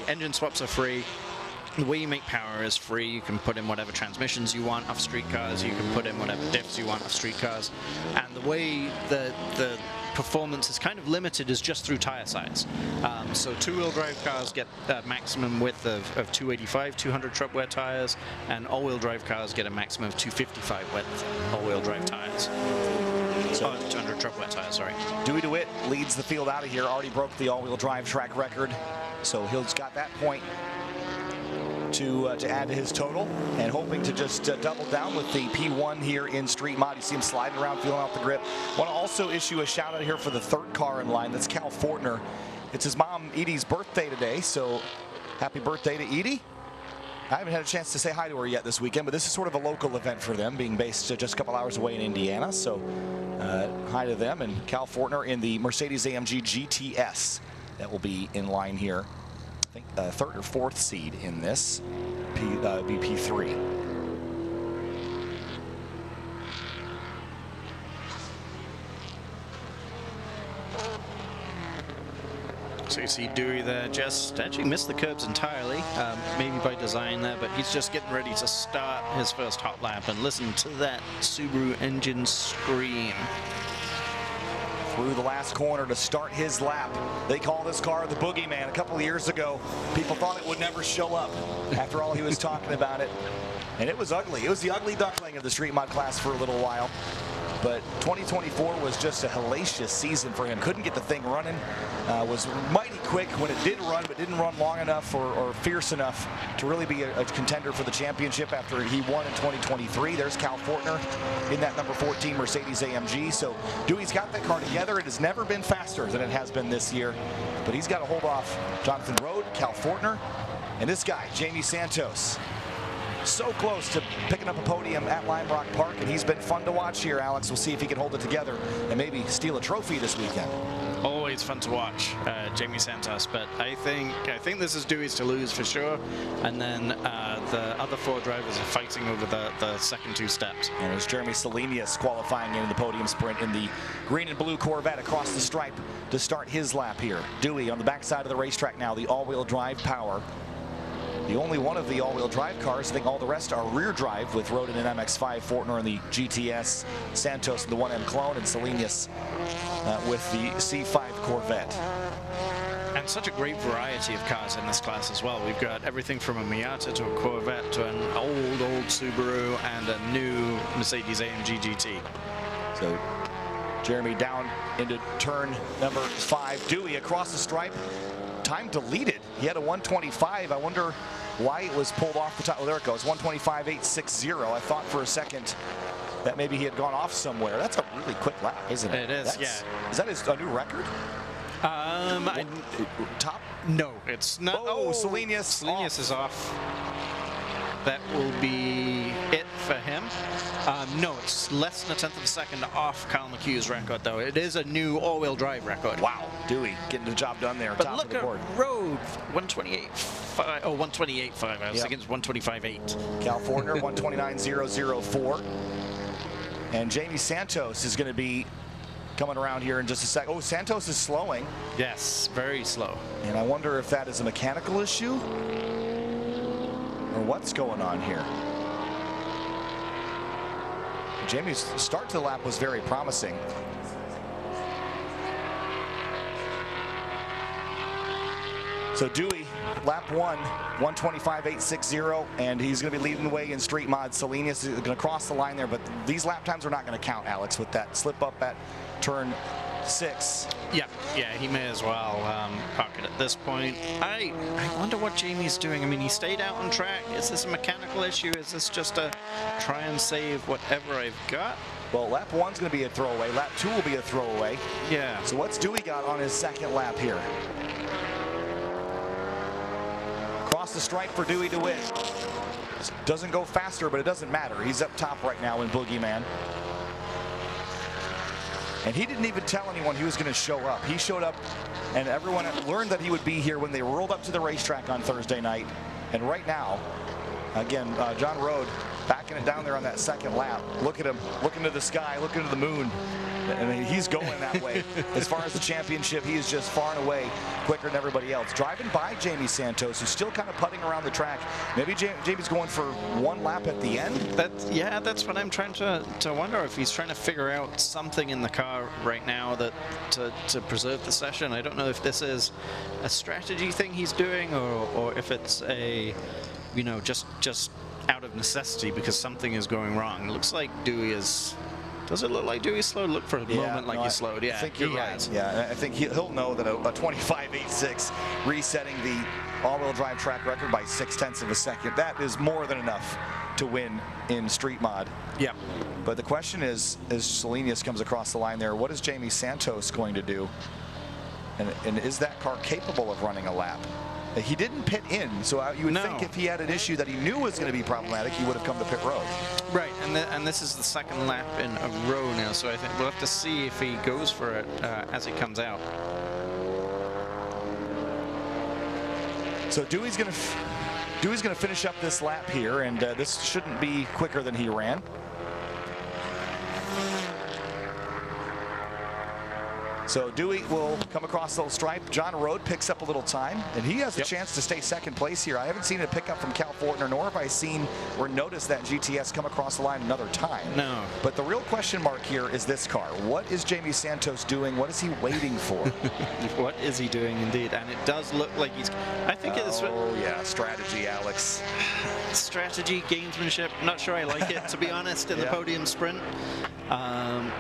Engine swaps are free. The way you make power is free. You can put in whatever transmissions you want off street cars. You can put in whatever diffs you want off street cars. And the way the performance is kind of limited is just through tire size. So two-wheel drive cars get a maximum width of 285, 200 truck wear tires, and all-wheel drive cars get a maximum of 255 width all-wheel drive tires. So 200 trouble wet tire, sorry. Dewey DeWitt leads the field out of here, already broke the all-wheel drive track record, so he's got that point to add to his total, and hoping to just double down with the P1 here in Street Mod. You see him sliding around, feeling out the grip. Want to also issue a shout out here for the third car in line. That's Cal Fortner. It's his mom Edie's birthday today, so happy birthday to Edie. I haven't had a chance to say hi to her yet this weekend, but this is sort of a local event for them, being based just a couple hours away in Indiana. So hi to them, and Cal Fortner in the Mercedes-AMG GTS that will be in line here. I think third or fourth seed in this, BP3. So you see Dewey there just actually missed the curbs entirely, maybe by design there, but he's just getting ready to start his first hot lap, and listen to that Subaru engine scream. Through the last corner to start his lap. They call this car the Boogeyman. A couple of years ago, people thought it would never show up after all he was talking about it. And it was ugly. It was the ugly duckling of the Street Mod class for a little while. But 2024 was just a hellacious season for him. Couldn't get the thing running. Was mighty quick when it did run, but didn't run long enough or fierce enough to really be a contender for the championship after he won in 2023. There's Cal Fortner in that number 14 Mercedes-AMG. So Dewey's got that car together. It has never been faster than it has been this year. But he's got to hold off Jonathan Rode, Cal Fortner, and this guy, Jamie Santos. So close to picking up a podium at Lime Rock Park, and he's been fun to watch here, Alex. We'll see if he can hold it together and maybe steal a trophy this weekend. Always fun to watch, Jamie Santos, but I think this is Dewey's to lose for sure, and then the other four drivers are fighting over the second two steps. And there's Jeremy Salenius qualifying in the podium sprint in the green and blue Corvette across the stripe to start his lap here. Dewey on the backside of the racetrack now, the all-wheel drive power. The only one of the all-wheel drive cars. I think all the rest are rear drive, with Roden and MX-5, Fortner in the GTS, Santos in the 1M clone, and Salenius with the C5 Corvette. And such a great variety of cars in this class as well. We've got everything from a Miata to a Corvette to an old Subaru and a new Mercedes-AMG GT. So Jeremy down into turn number 5. Dewey across the stripe. Time deleted. He had a 125. I wonder why it was pulled off the top. Oh, there it goes. 125.860. I thought for a second that maybe he had gone off somewhere. That's a really quick lap, isn't it? It is, yeah. Is that a new record? Top? No, it's not. Oh, Salenius. Salenius is off. That will be it for him. No, it's less than a tenth of a second off Kyle McHugh's record, though. It is a new all-wheel drive record. Wow, Dewey getting the job done there. But top look of the board. at Road, 128.5. Oh, 128.5. I was thinking it's 125.8. Cal Fortner, 129.004. And Jamie Santos is going to be coming around here in just a sec. Oh, Santos is slowing. Yes, very slow. And I wonder if that is a mechanical issue or what's going on here. Jamie's start to the lap was very promising. So Dewey, lap 1, 125.860, and he's going to be leading the way in street mod. Salenius is going to cross the line there, but these lap times are not going to count, Alex, with that slip up at turn 6. Yeah, he may as well park it at this point. I wonder what Jamie's doing. I mean, he stayed out on track. Is this a mechanical issue? Is this just a try and save whatever I've got? Well, lap 1's going to be a throwaway. Lap 2 will be a throwaway. Yeah. So what's Dewey got on his second lap here? Cross the stripe for Dewey DeWitt. Doesn't go faster, but it doesn't matter. He's up top right now in Boogeyman. And he didn't even tell anyone he was going to show up. He showed up, and everyone learned that he would be here when they rolled up to the racetrack on Thursday night. And right now, again, John Rode backing it down there on that second lap. Look at him, looking to the sky, looking to the moon. I mean, he's going that way. As far as the championship, he is just far and away quicker than everybody else. Driving by Jamie Santos, who's still kind of putting around the track. Maybe Jamie's going for one lap at the end. That's what I'm trying to wonder, if he's trying to figure out something in the car right now that to preserve the session. I don't know if this is a strategy thing he's doing, or if it's a, you know, just out of necessity because something is going wrong. It looks like Dewey is Does it look like Dewey slowed? Look for a moment like he slowed. Yeah, I think you're right. has. Yeah, I think he'll know that a 25.86 resetting the all-wheel drive track record by 0.6 of a second, that is more than enough to win in Street Mod. Yeah. But the question is, as Salinas comes across the line there, what is Jamie Santos going to do? And is that car capable of running a lap? He didn't pit in, so you would think if he had an issue that he knew was going to be problematic, he would have come to pit road. Right, and this is the second lap in a row now, so I think we'll have to see if he goes for it as it comes out. So Dewey's going to finish up this lap here, and this shouldn't be quicker than he ran. So Dewey will come across the little stripe. John Rode picks up a little time, and he has a chance to stay second place here. I haven't seen a pickup from Cal Fortner, nor have I seen or noticed that GTS come across the line another time. No. But the real question mark here is this car. What is Jamie Santos doing? What is he waiting for? What is he doing, indeed? And it does look like he's... I think it's... Oh, yeah, strategy, Alex. Strategy, gamesmanship. Not sure I like it, to be honest, in the podium sprint.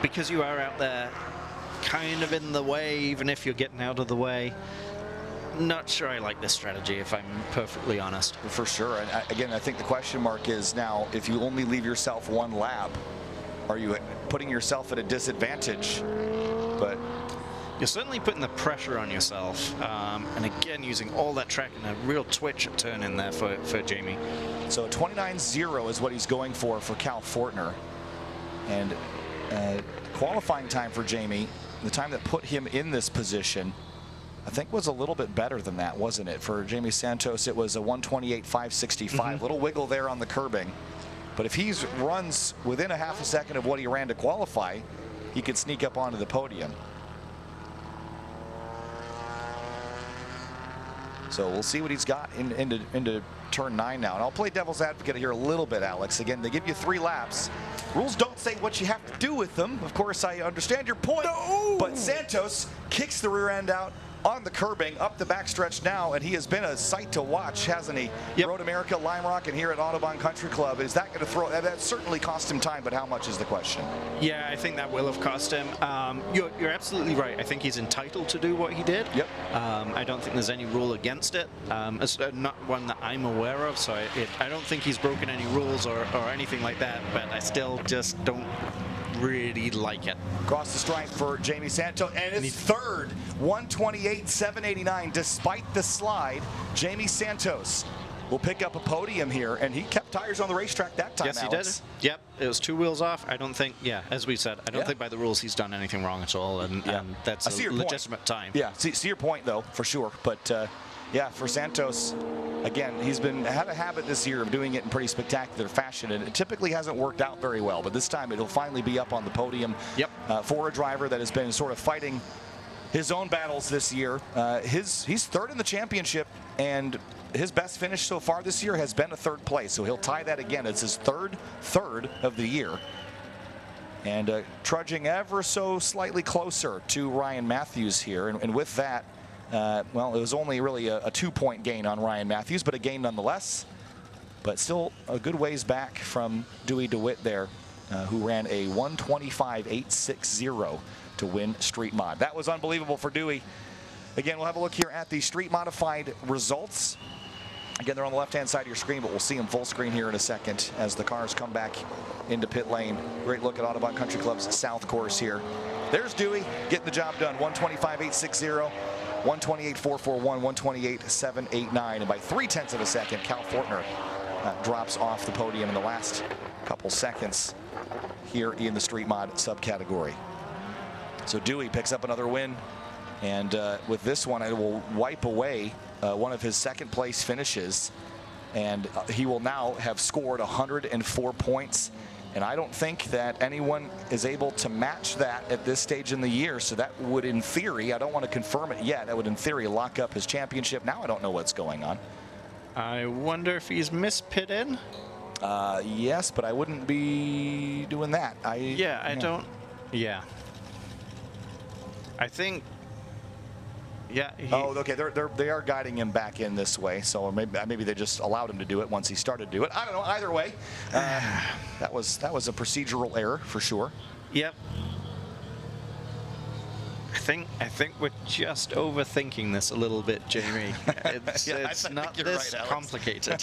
Because you are out there kind of in the way, even if you're getting out of the way. Not sure I like this strategy, if I'm perfectly honest. For sure. And again, I think the question mark is now, if you only leave yourself one lap, are you putting yourself at a disadvantage? But you're certainly putting the pressure on yourself. And again, using all that track and a real twitch at turn in there for Jamie. So 29.0 is what he's going for Cal Fortner. And qualifying time for Jamie, the time that put him in this position, I think was a little bit better than that, wasn't it? For Jamie Santos, it was a 1:28.565. Little wiggle there on the curbing. But if he runs within a half a second of what he ran to qualify, he could sneak up onto the podium. So we'll see what he's got into turn 9 now. And I'll play devil's advocate here a little bit, Alex. Again, they give you 3 laps. Rules don't say what you have to do with them. Of course, I understand your point. No! But Santos kicks the rear end out on the curbing up the backstretch now, and he has been a sight to watch, hasn't he? Road America, Lime Rock, and here at Autobahn Country Club. Is that going to throw? That certainly cost him time, but how much is the question? Yeah, I think that will have cost him. You're absolutely right. I think he's entitled to do what he did. Yep. I don't think there's any rule against it. It's not one that I'm aware of, so I don't think he's broken any rules or anything like that, but I still just don't really like it. Across the stripe for Jamie Santos, and his third 1:28.789. Despite the slide, Jamie Santos will pick up a podium here, and he kept tires on the racetrack that time. Yes, Alex. He did. Yep, it was 2 wheels off. I don't think, as we said, I don't think by the rules he's done anything wrong at all, and that's a legitimate time. Yeah, see your point though, for sure. But yeah, for Santos, again, he's had a habit this year of doing it in pretty spectacular fashion, and it typically hasn't worked out very well. But this time, it'll finally be up on the podium for a driver that has been sort of fighting his own battles this year. He's third in the championship, and his best finish so far this year has been a 3rd place. So he'll tie that again. It's his third of the year, and trudging ever so slightly closer to Ryan Matthews here. And with that, well, it was only really a 2-point gain on Ryan Matthews, but a gain nonetheless. But still a good ways back from Dewey DeWitt there, who ran a 1:25.860 to win Street Mod. That was unbelievable for Dewey. Again, we'll have a look here at the Street Modified results. Again, they're on the left-hand side of your screen, but we'll see them full screen here in a second as the cars come back into pit lane. Great look at Autobahn Country Club's South Course here. There's Dewey getting the job done. 1:25.860. 1:28.441, 1:28.789, and by 0.3 of a second, Cal Fortner drops off the podium in the last couple seconds here in the Street Mod subcategory. So Dewey picks up another win, and with this one, it will wipe away one of his 2nd place finishes, and he will now have scored 104 points. And I don't think that anyone is able to match that at this stage in the year. So that would, in theory, I don't want to confirm it yet, that would, in theory, lock up his championship. Now I don't know what's going on. I wonder if he's missed pit in? Yes, but I wouldn't be doing that. I don't. Yeah. I think... Yeah. Oh, okay. They are guiding him back in this way, so maybe they just allowed him to do it once he started to do it. I don't know. Either way, that was a procedural error for sure. Yep. I think we're just overthinking this a little bit, Jamie. It's, Yeah, it's I not think you're this right, Alex. complicated.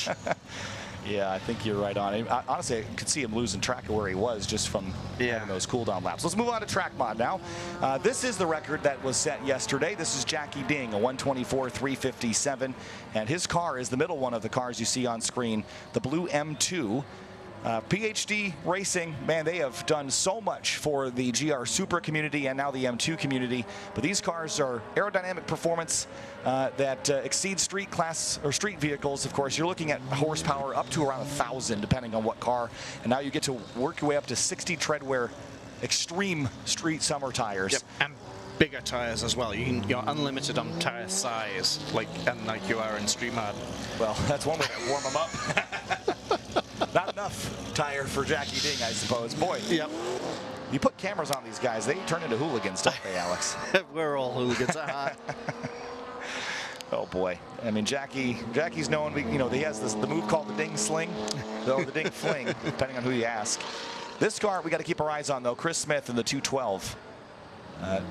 Yeah, I think you're right on. Honestly, I could see him losing track of where he was just from having those cooldown laps. Let's move on to track mod now. This is the record that was set yesterday. This is Jackie Ding, a 124.357, and his car is the middle one of the cars you see on screen, the blue M2. PhD Racing, man, they have done so much for the GR Super community and now the M2 community. But these cars are aerodynamic performance that exceeds street class or street vehicles. Of course, you're looking at horsepower up to around 1,000, depending on what car. And now you get to work your way up to 60 treadwear extreme street summer tires. Yep. And bigger tires as well. You're unlimited on tire size, like you are in street mod. Well, that's one way to warm them up. Not enough tire for Jackie Ding, I suppose. Boy, Yep. you put cameras on these guys, they turn into hooligans, don't they, Alex? We're all hooligans. Oh boy, I mean Jackie's known. He has the move called the Ding Sling, though the Ding Fling, depending on who you ask. This car we got to keep our eyes on though. Chris Smith in the 212.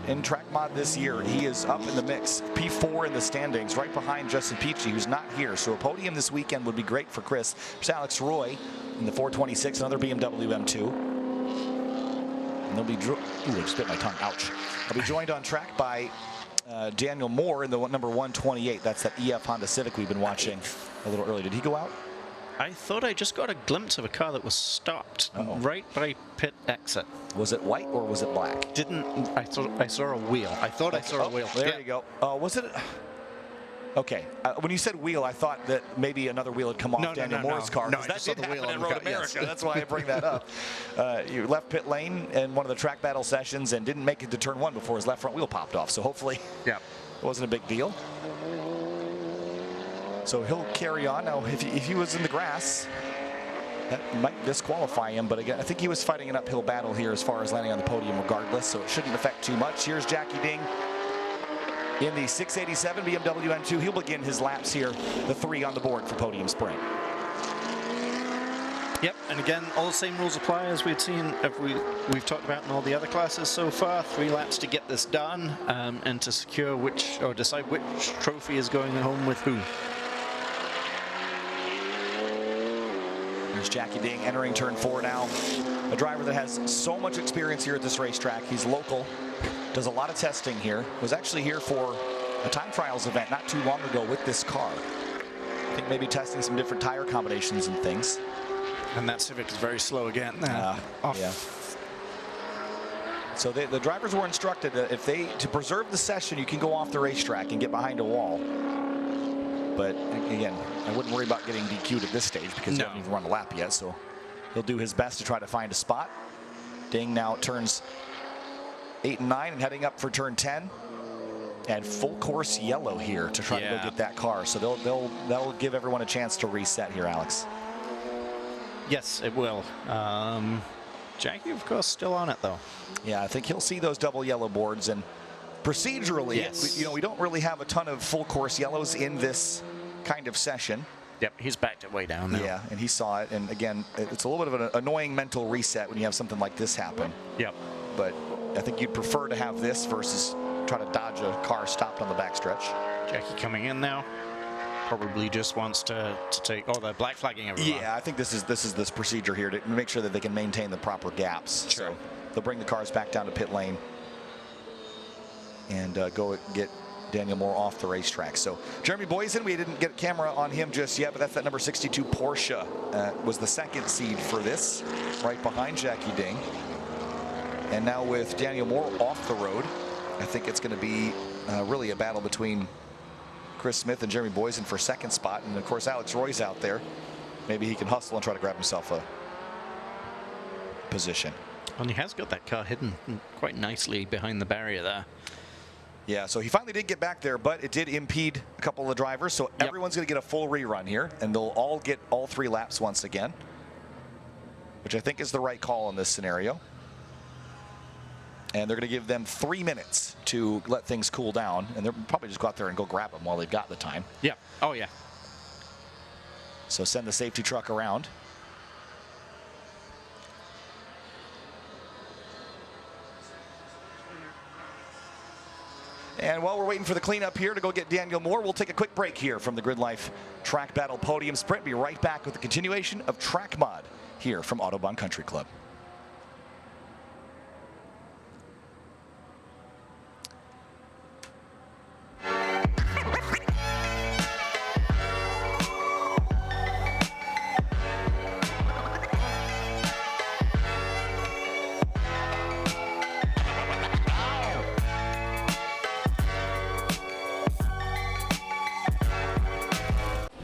In track mod this year, he is up in the mix. P4 in the standings, right behind Justin Peachy, who's not here. So a podium this weekend would be great for Chris. There's Alex Roy in the 426, another BMW M2. And they'll be I just bit my tongue. Ouch. I'll be joined on track by Daniel Moore in the number 128. That's that EF Honda Civic we've been watching a little early. Did he go out? I thought I just got a glimpse of a car that was stopped right by pit exit. Was it white or was it black? I saw a wheel. I thought I saw a wheel. There you go. Was it? Okay. When you said wheel, I thought that maybe another wheel had come off Daniel Moore's car. No, that did happen in Road car, America. yes. That's why I bring that up. You left pit lane in one of the track battle sessions and didn't make it to turn one before his left front wheel popped off. So hopefully it wasn't a big deal. So he'll carry on. Now, if he was in the grass, that might disqualify him. But again, I think he was fighting an uphill battle here as far as landing on the podium regardless, so it shouldn't affect too much. Here's Jackie Ding in the 687 BMW M2. He'll begin his laps here, the 3 on the board for podium sprint. Yep, and again, all the same rules apply as we've talked about in all the other classes so far. 3 laps to get this done, and to secure decide which trophy is going home with who. There's Jackie Ding entering turn 4 now. A driver that has so much experience here at this racetrack. He's local, does a lot of testing here. Was actually here for a time trials event not too long ago with this car. I think maybe testing some different tire combinations and things. And that Civic is very slow again. Yeah. So the drivers were instructed that to preserve the session, you can go off the racetrack and get behind a wall. But again, I wouldn't worry about getting DQ'd at this stage because he hasn't even run a lap yet. So he'll do his best to try to find a spot. Ding now turns 8 and 9 and heading up for turn 10. And full course yellow here to try to go get that car. So that'll give everyone a chance to reset here, Alex. Yes, it will. Jackie, of course, still on it though. Yeah, I think he'll see those double yellow boards, and procedurally, we don't really have a ton of full course yellows in this kind of session. Yep, he's backed it way down now. Yeah, and he saw it, and again, it's a little bit of an annoying mental reset when you have something like this happen. Yep. But I think you'd prefer to have this versus try to dodge a car stopped on the backstretch. Jackie coming in now. Probably just wants to take. Oh, they're black flagging everyone. Yeah, I think this is this procedure here to make sure that they can maintain the proper gaps. Sure. So they'll bring the cars back down to pit lane and go get Daniel Moore off the racetrack. So Jeremy Boysen, we didn't get a camera on him just yet, but that's that number 62 Porsche. Was the second seed for this, right behind Jackie Ding. And now with Daniel Moore off the road, I think it's going to be really a battle between Chris Smith and Jeremy Boysen for second spot. And of course, Alex Roy's out there. Maybe he can hustle and try to grab himself a position. And he has got that car hidden quite nicely behind the barrier there. Yeah, so he finally did get back there, but it did impede a couple of the drivers. So everyone's going to get a full rerun here, and they'll all get all 3 laps once again, which I think is the right call in this scenario. And they're going to give them 3 minutes to let things cool down, and they'll probably just go out there and go grab them while they've got the time. Yeah. Oh, yeah. So send the safety truck around. And while we're waiting for the cleanup here to go get Daniel Moore, we'll take a quick break here from the GRIDLIFE Track Battle Podium Sprint. Be right back with the continuation of Track Mod here from Autobahn Country Club.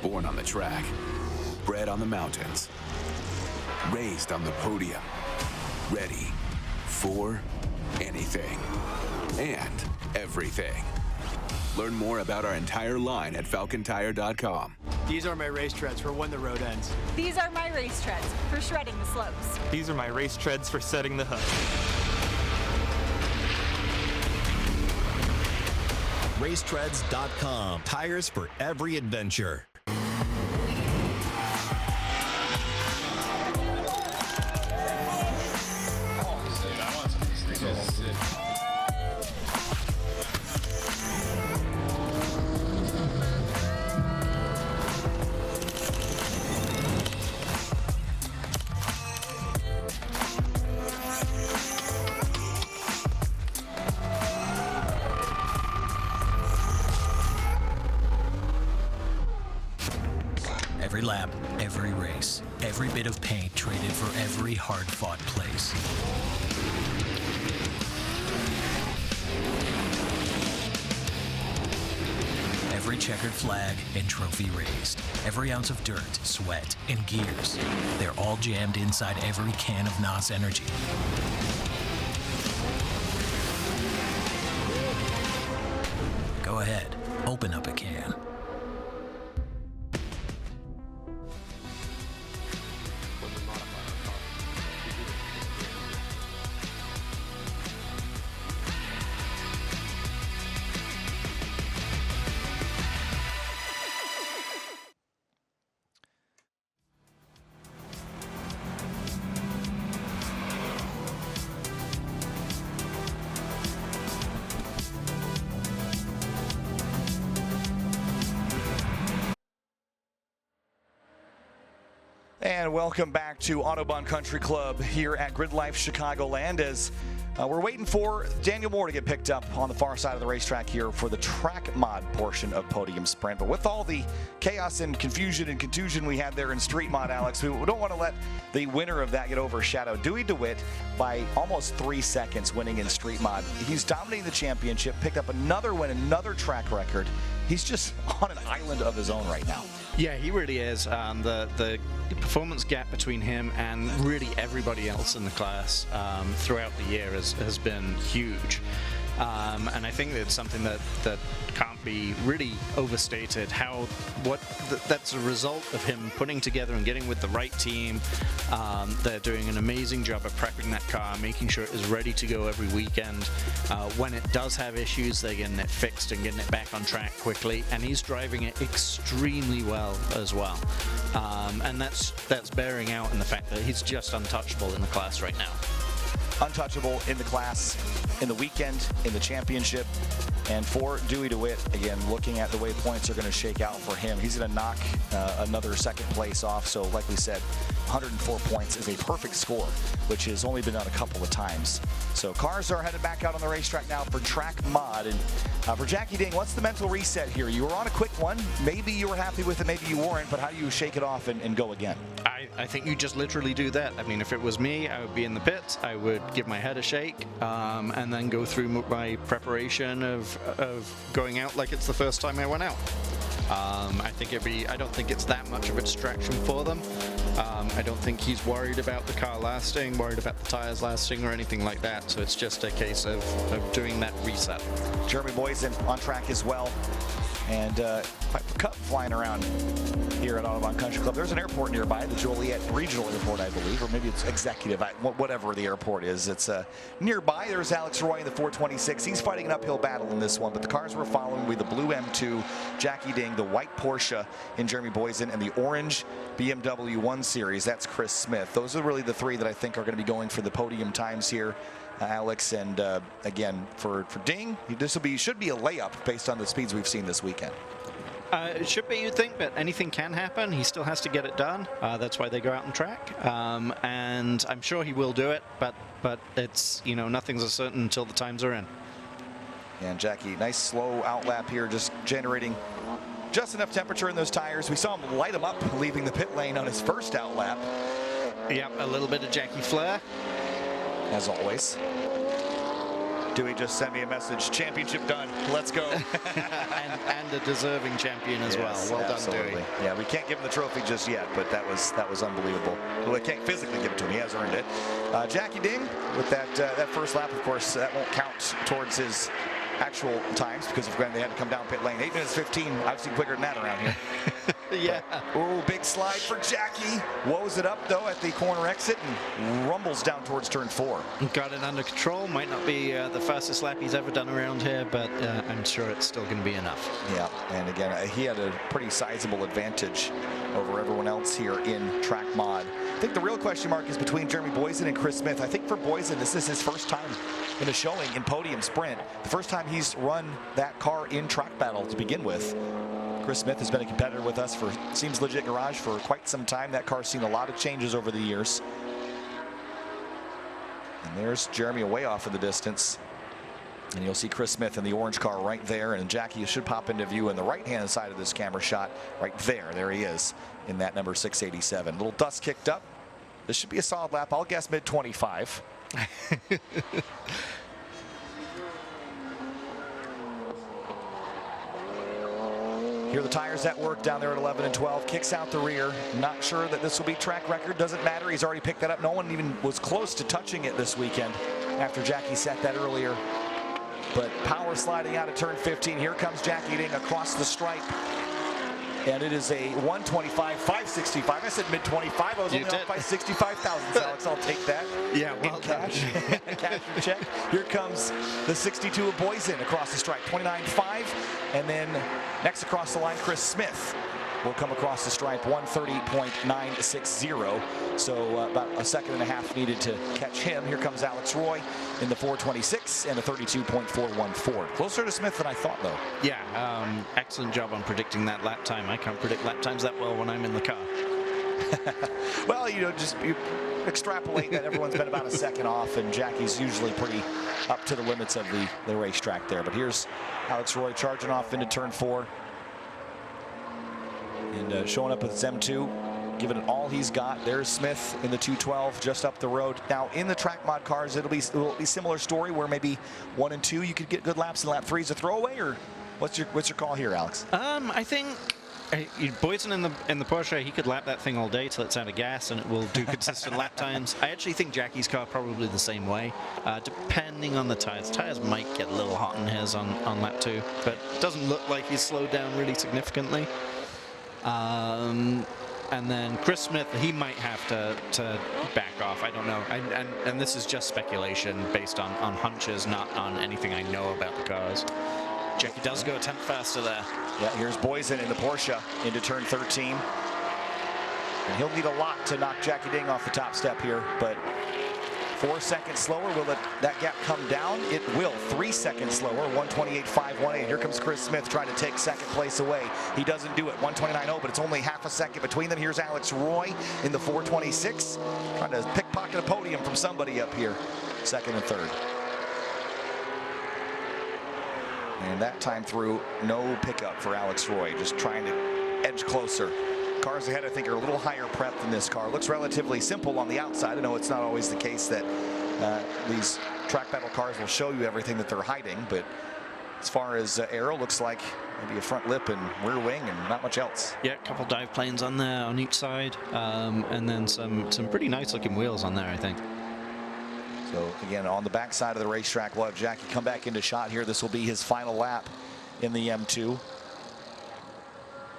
Born on the track, bred on the mountains, raised on the podium, ready for anything and everything. Learn more about our entire line at falcontire.com. These are my race treads for when the road ends. These are my race treads for shredding the slopes. These are my race treads for setting the hook. Racetreads.com. Tires for every adventure. Every lap, every race, every bit of paint traded for every hard-fought place. Every checkered flag and trophy raised. Every ounce of dirt, sweat, and gears. They're all jammed inside every can of NOS Energy. Go ahead, open up a can. And welcome back to Autobahn Country Club here at GRIDLIFE Chicagoland as we're waiting for Daniel Moore to get picked up on the far side of the racetrack here for the track mod portion of Podium Sprint. But with all the chaos and confusion and contusion we had there in Street Mod, Alex, we don't want to let the winner of that get overshadowed. Dewey DeWitt by almost 3 seconds winning in Street Mod. He's dominating the championship, picked up another win, another track record. He's just on an island of his own right now. Yeah, he really is. The performance gap between him and really everybody else in the class throughout the year has been huge. And I think it's something that can't be really overstated. That's a result of him putting together and getting with the right team. They're doing an amazing job of prepping that car, making sure it is ready to go every weekend. When it does have issues, they're getting it fixed and getting it back on track quickly. And he's driving it extremely well as well. And that's bearing out in the fact that he's just untouchable in the class right now. Untouchable in the class, in the weekend, in the championship. And for Dewey DeWitt, again, looking at the way points are going to shake out for him, he's going to knock another second place off. So like we said, 104 points is a perfect score, which has only been done a couple of times. So cars are headed back out on the racetrack now for track mod. And for Jackie Ding, what's the mental reset here? You were on a quick one. Maybe you were happy with it, maybe you weren't, but how do you shake it off and go again? I think you just literally do that. I mean, if it was me, I would be in the pits. I would give my head a shake and then go through my preparation of going out like it's the first time I went out. I don't think it's that much of a distraction for them. I don't think he's worried about the car lasting, worried about the tires lasting or anything like that. So it's just a case of doing that reset. Jeremy Boysen on track as well. And Piper Cup flying around here at Autobahn Country Club. There's an airport nearby, the Joliet Regional Airport, I believe, or maybe it's Executive, whatever the airport is. It's nearby. There's Alex Roy in the 426. He's fighting an uphill battle in this one, but the cars we're following with the blue M2, Jackie Ding, the white Porsche in Jeremy Boysen, and the orange BMW 1 Series. That's Chris Smith. Those are really the three that I think are going to be going for the podium times here Alex. And again, for Ding, this should be a layup based on the speeds we've seen this weekend. It should be, you'd think, but anything can happen. He still has to get it done. That's why they go out and track. And I'm sure he will do it, but it's, you know, nothing's a certain until the times are in. And Jackie, nice slow out lap here, just generating just enough temperature in those tires. We saw him light them up leaving the pit lane on his first out lap. Yep, a little bit of Jackie flair. As always. Dewey just sent me a message, championship done, let's go. and a deserving champion as well. Well absolutely. done, Dewey. Yeah, we can't give him the trophy just yet, but that was unbelievable. Well, they can't physically give it to him, he has earned it. Jackie Ding with that first lap, of course, that won't count towards his actual times because of when they had to come down pit lane. 8 minutes 15, I've seen quicker than that around here. Yeah. Oh, big slide for Jackie. Woes it up though at the corner exit and rumbles down towards turn 4. Got it under control. Might not be the fastest lap he's ever done around here, but I'm sure it's still going to be enough. Yeah, and again, he had a pretty sizable advantage over everyone else here in track mod. I think the real question mark is between Jeremy Boysen and Chris Smith. I think for Boysen, this is his first time in a showing in Podium Sprint. The first time he's run that car in track battle to begin with. Chris Smith has been a competitor with us for Seems Legit Garage for quite some time. That car's seen a lot of changes over the years. And there's Jeremy way off in the distance. And you'll see Chris Smith in the orange car right there. And Jackie should pop into view in the right-hand side of this camera shot right there. There he is in that number 687. Little dust kicked up. This should be a solid lap. I'll guess mid-25. Here are the tires at work down there at 11 and 12. Kicks out the rear. Not sure that this will be track record. Doesn't matter. He's already picked that up. No one even was close to touching it this weekend after Jackie set that earlier. But power sliding out of turn 15. Here comes Jackie Ding across the stripe. And it is a 125.565. I said mid-25. I was only off by 65,000. Alex, I'll take that. Yeah, well in cash. Cash or check. Here comes the 62 of Boysen across the stripe. 29.5. And then next across the line, Chris Smith will come across the stripe. 130.960. So about a second and a half needed to catch him. Here comes Alex Roy in the 426 and a 32.414. Closer to Smith than I thought, though. Yeah, excellent job on predicting that lap time. I can't predict lap times that well when I'm in the car. Well, you know, you extrapolate that everyone's been about a second off, and Jackie's usually pretty up to the limits of the racetrack there. But here's Alex Roy charging off into turn 4. And showing up with his M2, giving it all he's got. There's Smith in the 212 just up the road. Now in the track mod cars, it'll be similar story where maybe 1 and 2 you could get good laps, and lap 3 is a throwaway, or what's your call here, Alex? I think Boysen in the Porsche, he could lap that thing all day till it's out of gas, and it will do consistent lap times. I actually think Jackie's car probably the same way, depending on the tires. Tires might get a little hot in his on lap 2, but it doesn't look like he's slowed down really significantly. And then Chris Smith, he might have to back off. I don't know. And this is just speculation based on hunches, not on anything I know about the cars. Jackie does go a tenth faster there. Yeah, here's Boysen in the Porsche into turn 13. And he'll need a lot to knock Jackie Ding off the top step here, but 4 seconds slower. Will that gap come down? It will. 3 seconds slower. 128.518. Here comes Chris Smith trying to take second place away. He doesn't do it. 129.0, but it's only half a second between them. Here's Alex Roy in the 426, trying to pickpocket a podium from somebody up here. Second and third. And that time through, no pickup for Alex Roy. Just trying to edge closer. Cars ahead, I think, are a little higher prep than this car. Looks relatively simple on the outside. I know it's not always the case that these track battle cars will show you everything that they're hiding, but as far as aero, looks like maybe a front lip and rear wing and not much else. Yeah, a couple dive planes on there on each side, and then some pretty nice looking wheels on there, I think. So again, on the backside of the racetrack, we'll have Jackie come back into shot here. This will be his final lap in the M2.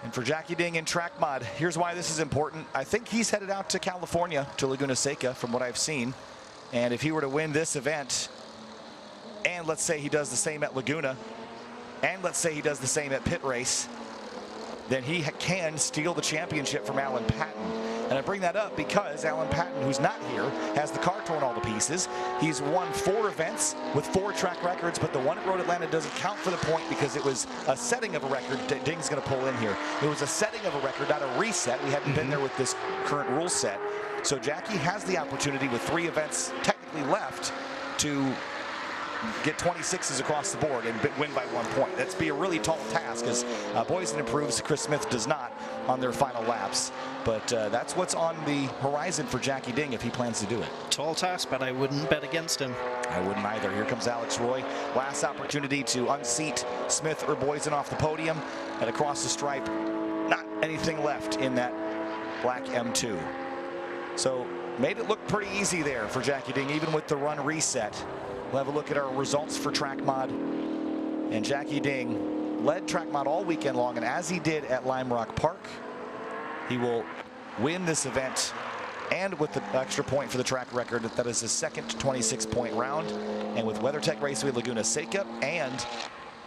And for Jackie Ding in track mod, here's why this is important. I think he's headed out to California, to Laguna Seca, from what I've seen. And if he were to win this event, and let's say he does the same at Laguna, and let's say he does the same at Pit Race, then he can steal the championship from Alan Patton. And I bring that up because Alan Patton, who's not here, has the car torn all to pieces. He's won 4 events with 4 track records, but the one at Road Atlanta doesn't count for the point because it was a setting of a record. Ding's going to pull in here. It was a setting of a record, not a reset. We hadn't been there with this current rule set. So Jackie has the opportunity with 3 events technically left to get 26s across the board and win by 1 point. That's be a really tall task as Boysen improves, Chris Smith does not on their final laps. But that's what's on the horizon for Jackie Ding if he plans to do it. Tall task, but I wouldn't bet against him. I wouldn't either. Here comes Alex Roy. Last opportunity to unseat Smith or Boysen off the podium. And across the stripe, not anything left in that black M2. So made it look pretty easy there for Jackie Ding, even with the run reset. We'll have a look at our results for Track Mod. And Jackie Ding led Track Mod all weekend long, and as he did at Lime Rock Park, he will win this event. And with the extra point for the track record, that is his second 26-point round. And with WeatherTech Raceway Laguna Seca and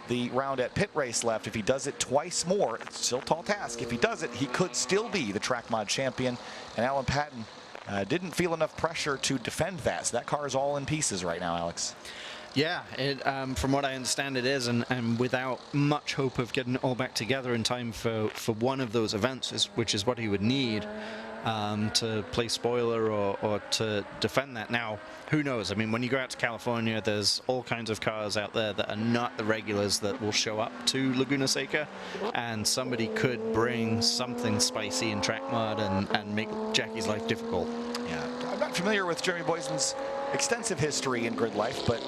the round at Pit Race left, if he does it twice more, it's still a tall task. If he does it, he could still be the Track Mod champion. And Alan Patton didn't feel enough pressure to defend that. So that car is all in pieces right now, Alex. Yeah, from what I understand it is, and without much hope of getting it all back together in time for one of those events, which is what he would need to play spoiler or to defend that. Now, who knows? I mean, when you go out to California, there's all kinds of cars out there that are not the regulars that will show up to Laguna Seca, and somebody could bring something spicy in track mod and make Jackie's life difficult. Yeah, I'm not familiar with Jeremy Boysen's extensive history in grid life, but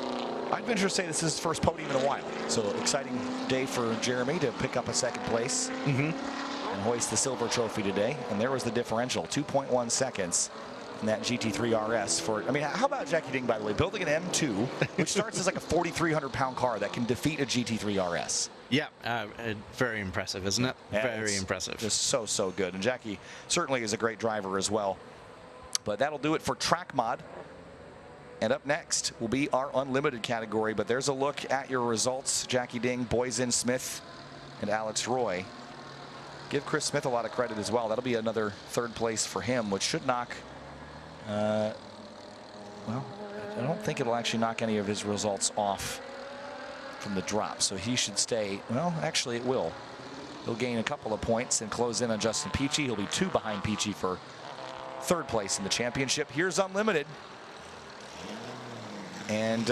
I'd venture to say this is his first podium in a while. So exciting day for Jeremy to pick up a second place and hoist the silver trophy today. And there was the differential, 2.1 seconds in that GT3 RS for, I mean, how about Jackie Ding, by the way, building an M2, which starts as like a 4,300 pound car that can defeat a GT3 RS. Yeah, very impressive, isn't it? Yeah, very impressive. Just so good. And Jackie certainly is a great driver as well. But that'll do it for track mod. And up next will be our unlimited category, but there's a look at your results. Jackie Ding, Boysen, Smith, and Alex Roy. Give Chris Smith a lot of credit as well. That'll be another 3rd place for him, which should knock, well, I don't think it'll actually knock any of his results off from the drop. So he should stay, well, actually it will. He'll gain a couple of points and close in on Justin Peachy. He'll be 2 behind Peachy for 3rd place in the championship. Here's unlimited. And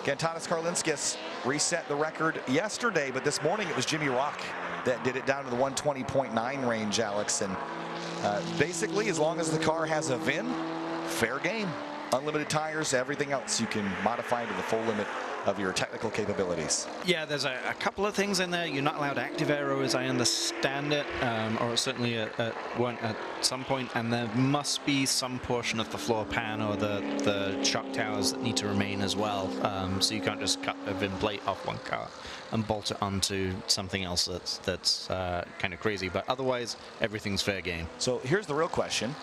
again, Tadas Karlinskis reset the record yesterday, but this morning it was Jimmy Rock that did it down to the 120.9 range, Alex. And basically, as long as the car has a VIN, fair game. Unlimited tires, everything else you can modify to the full limit of your technical capabilities. Yeah, there's a couple of things in there. You're not allowed active aero, as I understand it, or certainly at some point, and there must be some portion of the floor pan or the shock towers that need to remain as well. So you can't just cut a VIN plate off one car and bolt it onto something else that's kind of crazy. But otherwise, everything's fair game. So here's the real question.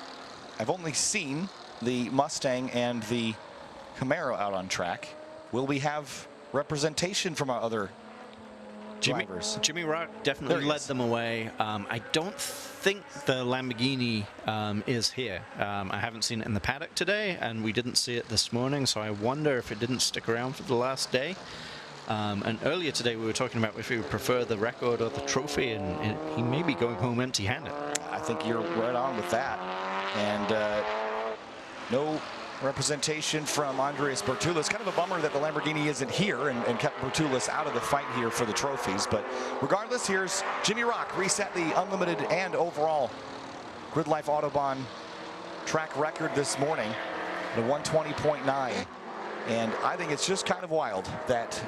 I've only seen the Mustang and the Camaro out on track. Will we have representation from our other drivers? Jimmy Rock definitely led them away. I don't think the Lamborghini is here. I haven't seen it in the paddock today, and we didn't see it this morning, so I wonder if it didn't stick around for the last day. And earlier today we were talking about if we would prefer the record or the trophy, and he may be going home empty-handed. I think you're right on with that. And no representation from Andreas Bertulis. Kind of a bummer that the Lamborghini isn't here and kept Bertulis out of the fight here for the trophies. But regardless, here's Jimmy Rock reset the unlimited and overall Grid Life Autobahn track record this morning, the 120.9. And I think it's just kind of wild that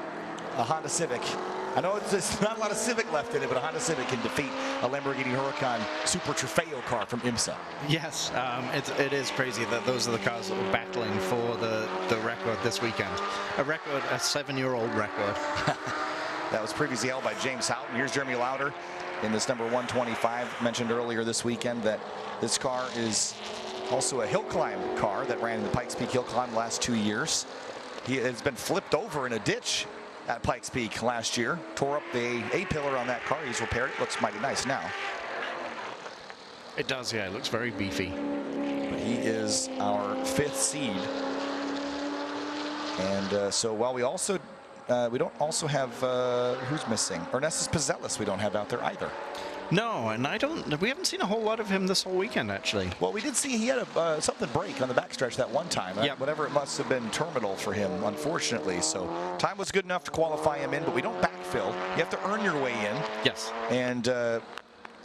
a Honda Civic, I know there's not a lot of Civic left in it, but a Honda Civic can defeat a Lamborghini Huracan Super Trofeo car from IMSA. Yes, it is crazy that those are the cars that were battling for the record this weekend. A 7-year-old record. That was previously held by James Houghton. Here's Jeremy Lauder in this number 125. Mentioned earlier this weekend that this car is also a hill climb car that ran in the Pikes Peak Hill Climb the last 2 years. He has been flipped over in a ditch at Pikes Peak last year. Tore up the A-pillar on that car. He's repaired it. Looks mighty nice now. It does, yeah. It looks very beefy. But he is our 5th seed. And so while we don't also have who's missing? Ernestus Pizelis we don't have out there either. No, and we haven't seen a whole lot of him this whole weekend, actually. Well, we did see he had something break on the backstretch that one time. Yep. Whatever it must have been terminal for him, unfortunately. So time was good enough to qualify him in, but we don't backfill. You have to earn your way in. Yes. And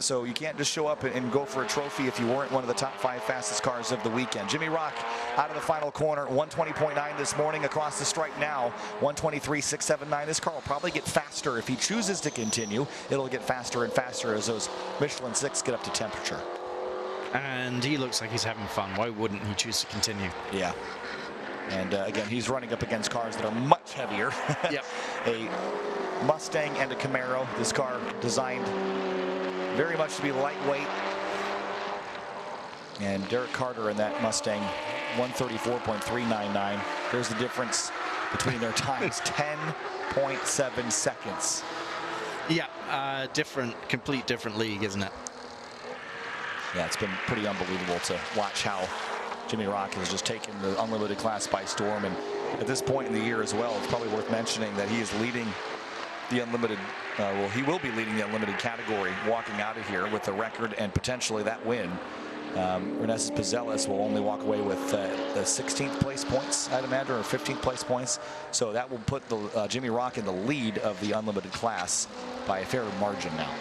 so you can't just show up and go for a trophy if you weren't one of the top 5 fastest cars of the weekend. Jimmy Rock out of the final corner, 120.9 this morning across the stripe now, 123.679. This car will probably get faster if he chooses to continue. It'll get faster and faster as those Michelin 6 get up to temperature. And he looks like he's having fun. Why wouldn't he choose to continue? Yeah. And again, he's running up against cars that are much heavier. Yep. A Mustang and a Camaro. This car designed very much to be lightweight. And Derek Carter in that Mustang, 134.399. There's the difference between their times, 10.7 seconds. Yeah, complete different league, isn't it? Yeah, it's been pretty unbelievable to watch how Jimmy Rock has just taken the unlimited class by storm. And at this point in the year as well, it's probably worth mentioning that he is leading the unlimited, well, he will be leading the unlimited category walking out of here with the record and potentially that win. Ernestus Pizelis will only walk away with the 16th place points, I'd imagine, or 15th place points. So that will put the Jimmy Rock in the lead of the unlimited class by a fair margin now.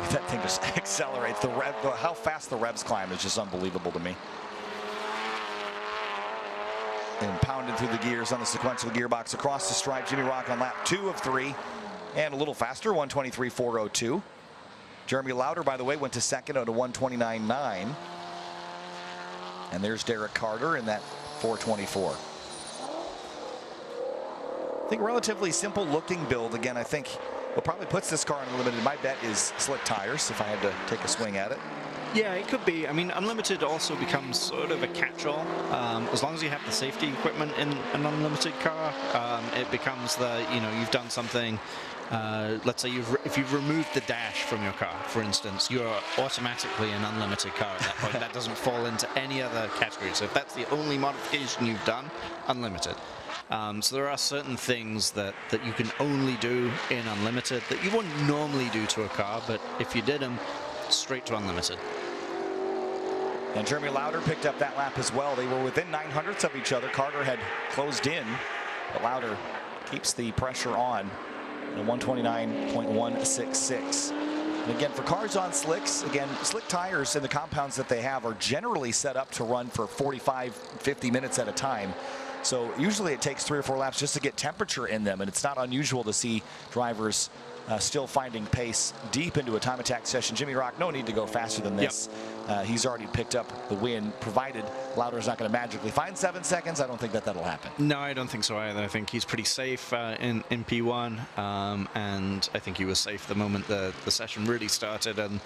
That thing just accelerates. The rev, how fast the revs climb is just unbelievable to me. And pounding through the gears on the sequential gearbox across the stripe. Jimmy Rock on lap 2 of 3 and a little faster, 123.402. Jeremy Lauder, by the way, went to second at a 129.9. And there's Derek Carter in that 424. I think relatively simple looking build. Again, I think what probably puts this car in limited, my bet is slick tires if I had to take a swing at it. Yeah, it could be. I mean, unlimited also becomes sort of a catch-all. As long as you have the safety equipment in an unlimited car, it becomes the, you've done something. Let's say if you've removed the dash from your car, for instance, you're automatically an unlimited car at that point. That doesn't fall into any other category. So if that's the only modification you've done, unlimited. So there are certain things that you can only do in unlimited that you wouldn't normally do to a car, but if you did them, straight to unlimited. And Jeremy Lauder picked up that lap as well. They were within 900ths of each other. Carter had closed in, but Lauder keeps the pressure on at 129.166. And again, for cars on slicks, again, slick tires and the compounds that they have are generally set up to run for 45, 50 minutes at a time. So usually it takes 3 or 4 laps just to get temperature in them, and it's not unusual to see drivers still finding pace deep into a time attack session. Jimmy Rock, no need to go faster than this. Yep. He's already picked up the win, provided Lauder's not going to magically find 7 seconds. I don't think that'll happen. No, I don't think so either. I think he's pretty safe in P1, and I think he was safe the moment the session really started, and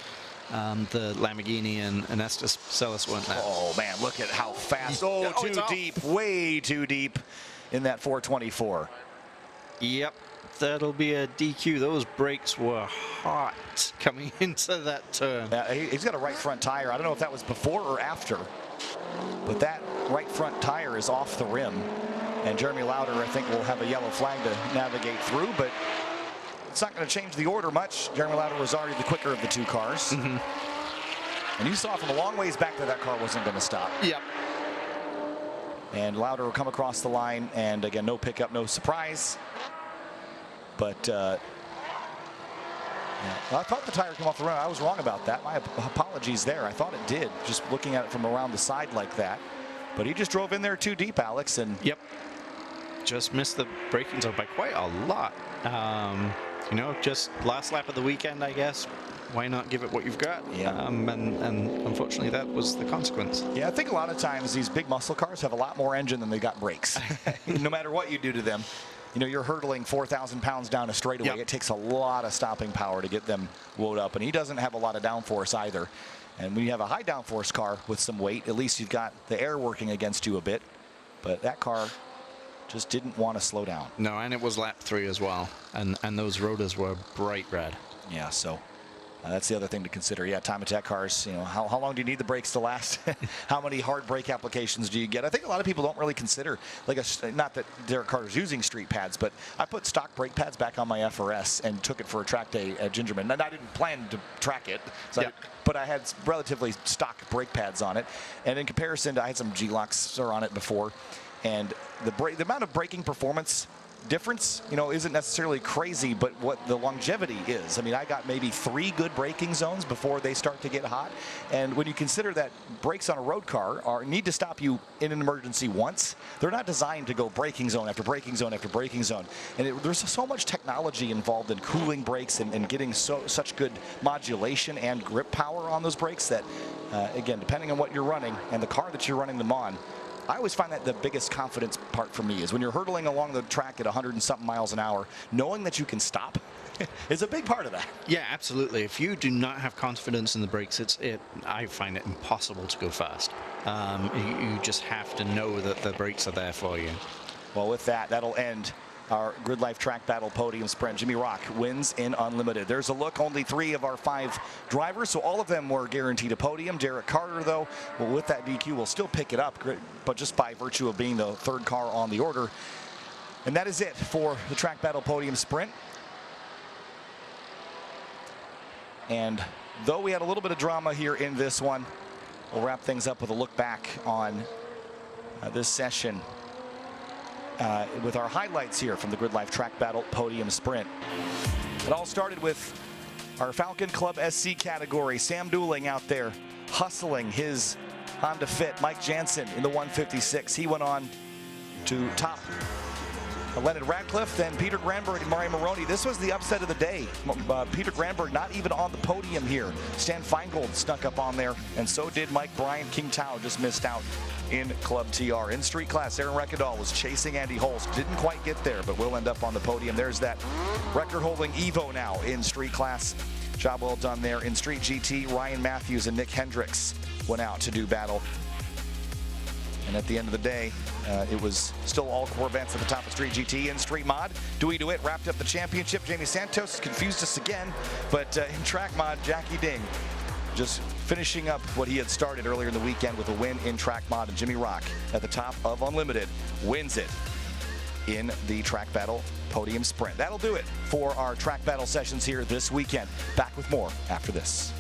the Lamborghini and Ernestus Pizelis weren't there. Oh, man, look at how fast. Oh, too deep, way too deep in that 424. Yep. That'll be a DQ. Those brakes were hot coming into that turn. He's got a right front tire. I don't know if that was before or after, but that right front tire is off the rim. And Jeremy Lauder, I think, will have a yellow flag to navigate through, but it's not going to change the order much. Jeremy Lauder was already the quicker of the 2 cars. Mm-hmm. And you saw from a long ways back that that car wasn't going to stop. Yep. And Lauder will come across the line, and again, no pickup, no surprise. But yeah. Well, I thought the tire came off the run. I was wrong about that. My apologies there. I thought it did, just looking at it from around the side like that. But he just drove in there too deep, Alex. And yep, just missed the braking zone by quite a lot. Just last lap of the weekend, I guess. Why not give it what you've got? Yeah. And unfortunately, that was the consequence. Yeah, I think a lot of times these big muscle cars have a lot more engine than they got brakes. No matter what you do to them. You're hurdling 4,000 pounds down a straightaway. Yep. It takes a lot of stopping power to get them wound up, and he doesn't have a lot of downforce either. And when you have a high downforce car with some weight, at least you've got the air working against you a bit. But that car just didn't want to slow down. No, and it was lap 3 as well, and those rotors were bright red. Yeah, so that's the other thing to consider. Yeah, time attack cars, you know, how long do you need the brakes to last? How many hard brake applications do you get? I think a lot of people don't really consider, like, not that Derek Carter's using street pads, but I put stock brake pads back on my FRS and took it for a track day at Gingerman. And I didn't plan to track it, so yeah. but I had relatively stock brake pads on it. And in comparison to, I had some G-Locks on it before, and the amount of braking performance difference, you know, isn't necessarily crazy, but what the longevity is. I mean, I got maybe 3 good braking zones before they start to get hot. And when you consider that brakes on a road car need to stop you in an emergency once, they're not designed to go braking zone after braking zone after braking zone. And there's so much technology involved in cooling brakes and getting such good modulation and grip power on those brakes that, again, depending on what you're running and the car that you're running them on, I always find that the biggest confidence part for me is when you're hurtling along the track at 100 and something miles an hour, knowing that you can stop is a big part of that. Yeah, absolutely. If you do not have confidence in the brakes, I find it impossible to go fast. You just have to know that the brakes are there for you. Well, with that, that'll end our GRIDLIFE track battle podium sprint. Jimmy Rock wins in Unlimited. There's a look, only 3 of our 5 drivers, so all of them were guaranteed a podium. Derek Carter, though, well, with that DQ, will still pick it up, but just by virtue of being the 3rd car on the order. And that is it for the track battle podium sprint. And though we had a little bit of drama here in this one, we'll wrap things up with a look back on this session. With our highlights here from the GRIDLIFE track battle podium sprint. It all started with our Falcon Club SC category. Sam Dooling out there hustling his Honda Fit. Mike Jansen in the 156. He went on to top Leonard Radcliffe, then Peter Granberg and Mario Moroni. This was the upset of the day. Peter Granberg not even on the podium here. Stan Feingold snuck up on there, and so did Mike Bryan. King Tao just missed out in Club TR. In street class, Aaron Rekadal was chasing Andy Holst. Didn't quite get there, but will end up on the podium. There's that record-holding Evo now in street class. Job well done there. In street GT, Ryan Matthews and Nick Hendricks went out to do battle. And at the end of the day, it was still all Corvettes at the top of Street GT. In Street Mod, Dewey DeWitt wrapped up the championship. Jamie Santos confused us again, but in Track Mod, Jackie Ding just finishing up what he had started earlier in the weekend with a win in Track Mod. And Jimmy Rock at the top of Unlimited wins it in the track battle podium sprint. That'll do it for our track battle sessions here this weekend. Back with more after this.